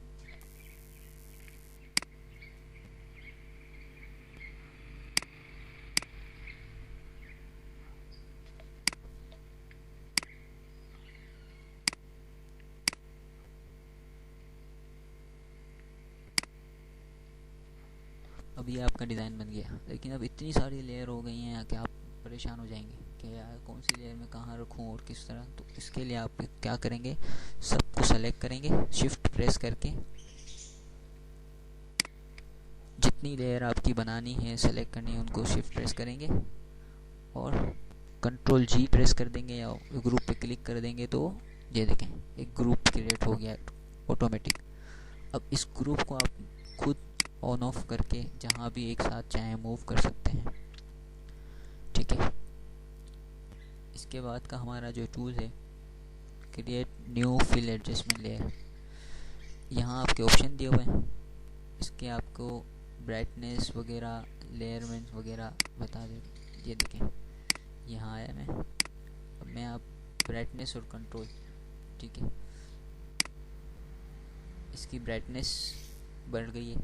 अब ये आपका डिज़ाइन बन गया, लेकिन अब इतनी सारी लेयर हो गई हैं कि आप परेशान हो जाएंगे कि यार कौन सी लेयर में कहाँ रखूँ और किस तरह। तो इसके लिए आप क्या करेंगे, सबको सेलेक्ट करेंगे शिफ्ट प्रेस करके, जितनी लेयर आपकी बनानी है सेलेक्ट करनी है उनको शिफ्ट प्रेस करेंगे और कंट्रोल जी प्रेस कर देंगे या ग्रुप पे क्लिक कर देंगे तो ये देखें एक ग्रुप क्रिएट हो गया ऑटोमेटिक। अब इस ग्रुप को आप खुद ऑन ऑफ करके जहाँ भी एक साथ चाहें मूव कर सकते हैं। ठीक है, इसके बाद का हमारा जो टूल है create new fill adjustment layer, यहाँ आपके ऑप्शन दिए हुए हैं। इसके आपको ब्राइटनेस वगैरह, लेयरमेंट वगैरह बता दे। ये देखें यहाँ आया मैं, अब मैं आप ब्राइटनेस और कंट्रोल, ठीक है, इसकी ब्राइटनेस बढ़ गई है,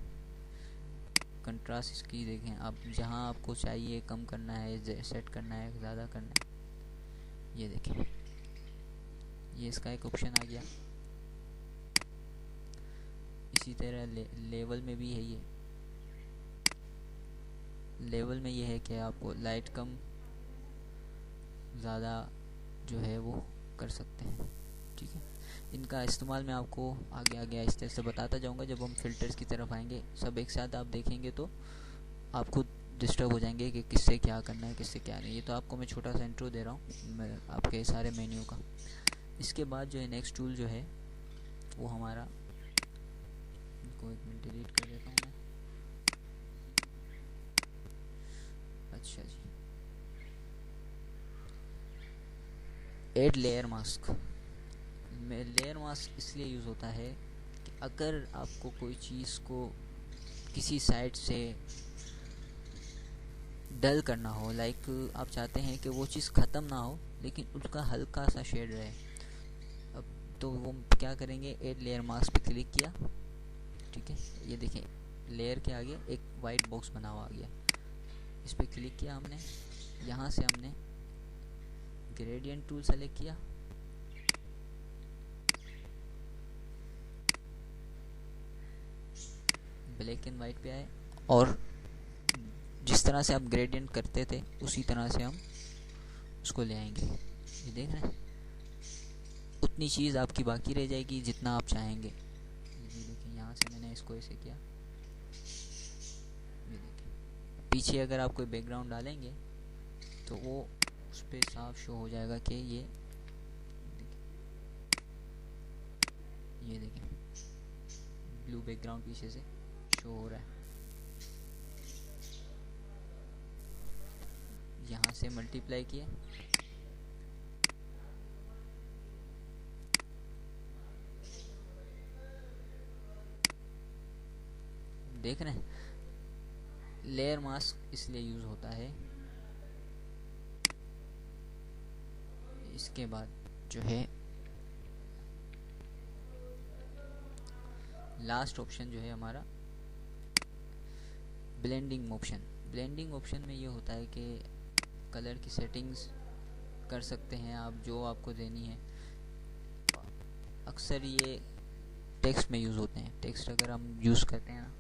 कंट्रास्ट इसकी देखें आप जहाँ आपको चाहिए कम करना है, सेट करना है, ज़्यादा करना है। ये देखें ये इसका एक ऑप्शन आ गया। इसी तरह लेवल में भी है, ये लेवल में ये है कि आपको लाइट कम ज़्यादा जो है वो कर सकते हैं। ठीक है, इनका इस्तेमाल मैं आपको आगे आगे इस तरह से बताता जाऊंगा। जब हम फ़िल्टर्स की तरफ आएंगे सब एक साथ आप देखेंगे तो आप खुद डिस्टर्ब हो जाएंगे कि किससे क्या करना है किससे क्या नहीं। ये तो आपको मैं छोटा सा इंट्रो दे रहा हूँ मैं आपके सारे मेन्यू का। इसके बाद जो है नेक्स्ट टूल जो है वो हमारा, इनको एक मिनट डिलीट कर देता हूँ मैं। अच्छा जी, ऐड लेयर मास्क में लेयर मास्क इसलिए यूज़ होता है कि अगर आपको कोई चीज़ को किसी साइड से डल करना हो, लाइक आप चाहते हैं कि वो चीज़ ख़त्म ना हो लेकिन उसका हल्का सा शेड रहे, अब तो वो क्या करेंगे, ऐड लेयर मास्क पे क्लिक किया, ठीक है, ये देखें लेयर के आगे एक वाइट बॉक्स बना हुआ आ गया, इस पर क्लिक किया हमने, यहाँ से हमने ग्रेडियंट टूल सेलेक्ट किया, ब्लैक एंड वाइट पे आए और जिस तरह से आप ग्रेडियंट करते थे उसी तरह से हम उसको ले आएंगे। ये देख रहे हैं, उतनी चीज़ आपकी बाकी रह जाएगी जितना आप चाहेंगे। ये देखिए यहाँ से मैंने इसको ऐसे किया, ये देखिए पीछे अगर आप कोई बैकग्राउंड डालेंगे तो वो उस पर साफ शो हो जाएगा कि ये देखें ब्लू बैकग्राउंड पीछे से शो हो रहा है। यहाँ से मल्टीप्लाई किए, देख रहे हैं, लेयर मास्क इसलिए यूज़ होता है। इसके बाद जो है लास्ट ऑप्शन जो है हमारा ब्लेंडिंग ऑप्शन। ब्लेंडिंग ऑप्शन में ये होता है कि कलर की सेटिंग्स कर सकते हैं आप जो आपको देनी है। अक्सर ये टेक्स्ट में यूज़ होते हैं, टेक्स्ट अगर हम यूज़ करते हैं ना,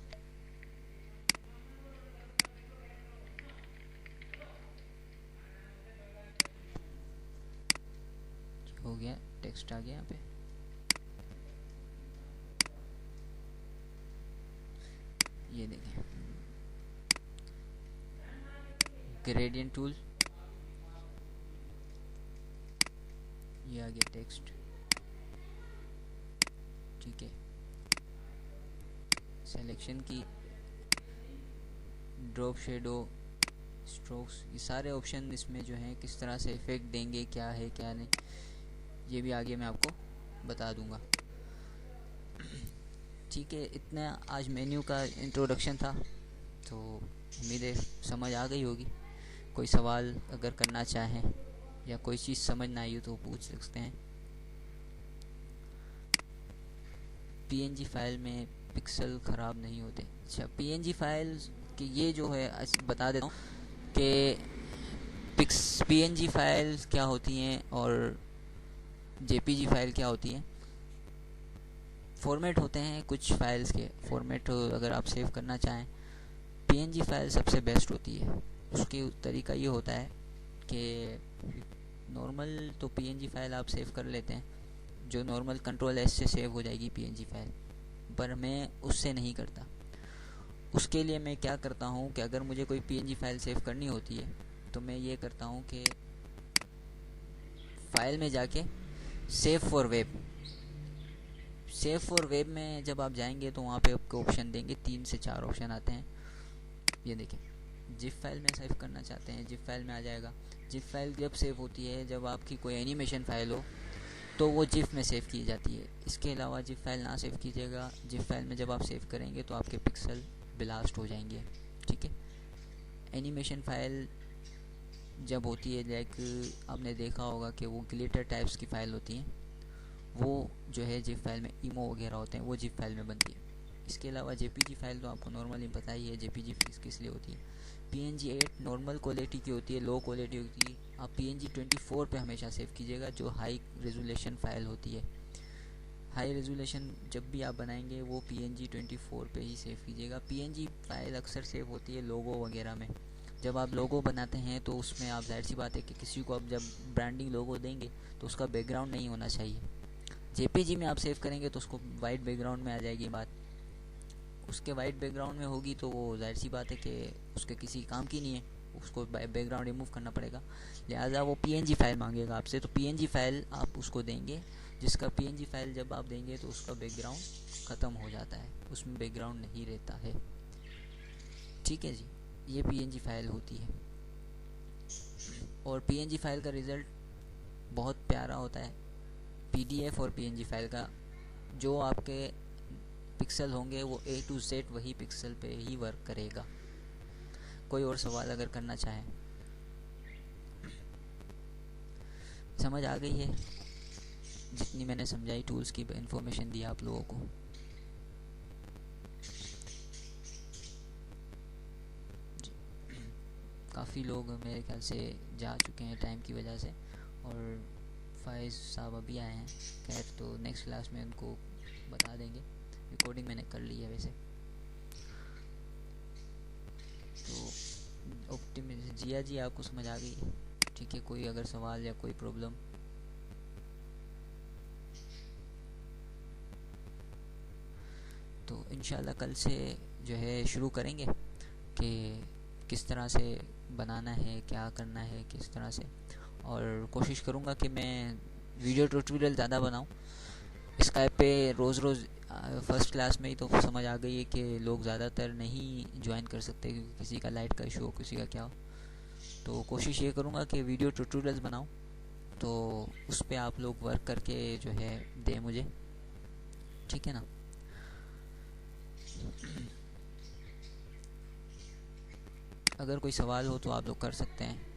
हो गया टेक्स्ट आ गया यहाँ पे, ये देखें ग्रेडियंट टूल, ये आ गया टेक्स्ट, ठीक है, सिलेक्शन की, ड्रॉप शेडो, स्ट्रोक्स, ये सारे ऑप्शन इसमें जो हैं किस तरह से इफेक्ट देंगे, क्या है क्या नहीं, ये भी आगे मैं आपको बता दूंगा। ठीक है, इतना आज मेन्यू का इंट्रोडक्शन था, तो उम्मीद है समझ आ गई होगी। कोई सवाल अगर करना चाहें या कोई चीज़ समझ ना आई हो तो पूछ सकते हैं। पीएनजी फाइल में पिक्सल ख़राब नहीं होते। अच्छा, पीएनजी फाइल कि ये जो है बता देता हूँ कि पीएनजी फाइल क्या होती हैं और जेपीजी फाइल क्या होती हैं। फॉर्मेट होते हैं कुछ फाइल्स के, फॉर्मेट अगर आप सेव करना चाहें, पीएनजी फाइल सबसे बेस्ट होती है। उसके तरीका ये होता है कि नॉर्मल तो पीएनजी फाइल आप सेव कर लेते हैं, जो नॉर्मल कंट्रोल एस से सेव हो जाएगी पीएनजी फाइल, पर मैं उससे नहीं करता। उसके लिए मैं क्या करता हूँ कि अगर मुझे कोई पीएनजी फाइल सेव करनी होती है तो मैं ये करता हूँ कि फाइल में जाके save for web, save for web में जब आप जाएंगे तो वहाँ पे आपको ऑप्शन देंगे, 3 से 4 ऑप्शन आते हैं। ये देखें, जिप फाइल में सेव करना चाहते हैं, जिप फाइल में आ जाएगा। जिप फाइल जब सेव होती है, जब आपकी कोई एनिमेशन फाइल हो तो वो जिप में सेव की जाती है। इसके अलावा जिप फाइल ना सेव कीजिएगा। जिप फाइल में जब आप सेव करेंगे तो आपके पिक्सल ब्लास्ट हो जाएंगे, ठीक है। एनिमेशन फाइल जब होती है, लाइक आपने देखा होगा कि वो ग्लिटर टाइप्स की फ़ाइल होती हैं, वो जो है जिप फाइल में इमो वगैरह होते हैं, वो जिप फाइल में बनती है। इसके अलावा जेपीजी फाइल तो आपको नॉर्मली पता ही है जेपीजी किस लिए होती है। पीएनजी 8 नॉर्मल क्वालिटी की होती है, लो क्वालिटी होती है। आप पीएनजी 24 पे हमेशा सेव कीजिएगा, जो हाई रेजोल्यूशन फाइल होती है। हाई रेजोल्यूशन जब भी आप बनाएंगे वो पीएनजी 24 पे ही सेव कीजिएगा। पीएनजी फाइल अक्सर सेव होती है लोगो वगैरह में। जब आप लोगो बनाते हैं तो उसमें आप जाहिर सी बात है कि किसी को आप जब ब्रांडिंग लोगो देंगे तो उसका बैकग्राउंड नहीं होना चाहिए। जेपीजी में आप सेव करेंगे तो उसको वाइट बैकग्राउंड में आ जाएगी बात, उसके वाइट बैकग्राउंड में होगी तो वो जाहिर सी बात है कि उसके किसी काम की नहीं है, उसको बैकग्राउंड रिमूव करना पड़ेगा, लिहाजा वो पीएनजी फाइल मांगेगा आपसे। तो पीएनजी फाइल आप उसको देंगे जिसका पीएनजी फाइल जब आप देंगे तो उसका बैकग्राउंड ख़त्म हो जाता है, उसमें बैकग्राउंड नहीं रहता है। ठीक है जी, ये पीएनजी फाइल होती है। और पीएनजी फाइल का रिज़ल्ट बहुत प्यारा होता है। पीडीएफ और पीएनजी फाइल का जो आपके पिक्सल होंगे वो A to Z वही पिक्सल पे ही वर्क करेगा। कोई और सवाल अगर करना चाहे। समझ आ गई है जितनी मैंने समझाई, टूल्स की इन्फॉर्मेशन दी आप लोगों को। काफ़ी लोग मेरे ख्याल से जा चुके हैं टाइम की वजह से, और फाइज साहब अभी आए हैं। खैर, तो नेक्स्ट क्लास में उनको बता देंगे। रिकॉर्डिंग मैंने कर ली है वैसे। तो ऑप्टिमिस्ट जिया जी आपको समझ आ गई? ठीक है, कोई अगर सवाल या कोई प्रॉब्लम? तो इंशाल्लाह कल से जो है शुरू करेंगे कि किस तरह से बनाना है, क्या करना है, किस तरह से। और कोशिश करूँगा कि मैं वीडियो ट्यूटोरियल ज़्यादा बनाऊँ। स्काइप पे रोज़ फर्स्ट क्लास में ही तो समझ आ गई है कि लोग ज़्यादातर नहीं ज्वाइन कर सकते क्योंकि किसी का लाइट का इशू हो, किसी का क्या हो। तो कोशिश ये करूँगा कि वीडियो ट्यूटोरियल्स बनाऊँ, तो उस पर आप लोग वर्क करके जो है दें मुझे। ठीक है ना? अगर कोई सवाल हो तो आप लोग कर सकते हैं।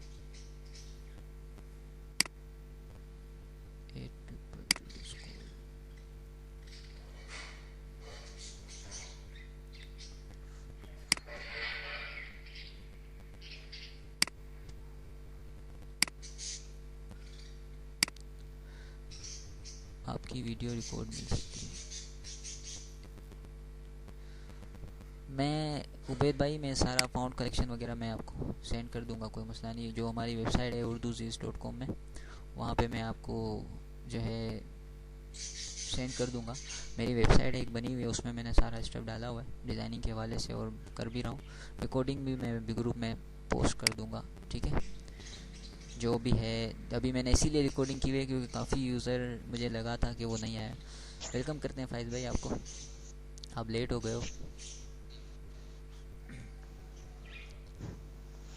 आपकी वीडियो रिकॉर्ड मिल सकती है। मैं उबैद भाई, मैं सारा अकाउंट कलेक्शन वगैरह मैं आपको सेंड कर दूंगा, कोई मसला नहीं है। जो हमारी वेबसाइट है urduziz.com में, वहाँ पे मैं आपको जो है सेंड कर दूंगा। मेरी वेबसाइट एक बनी हुई है, उसमें मैंने सारा स्टेप डाला हुआ है डिज़ाइनिंग के हवाले से, और कर भी रहा हूँ। रिकॉर्डिंग भी मैं भी ग्रुप में पोस्ट कर दूँगा। ठीक है, जो भी है। अभी मैंने इसीलिए रिकॉर्डिंग की हुई है क्योंकि काफ़ी यूज़र मुझे लगा था कि वो नहीं आया। वेलकम करते हैं फाइज भाई आपको, आप लेट हो गए हो।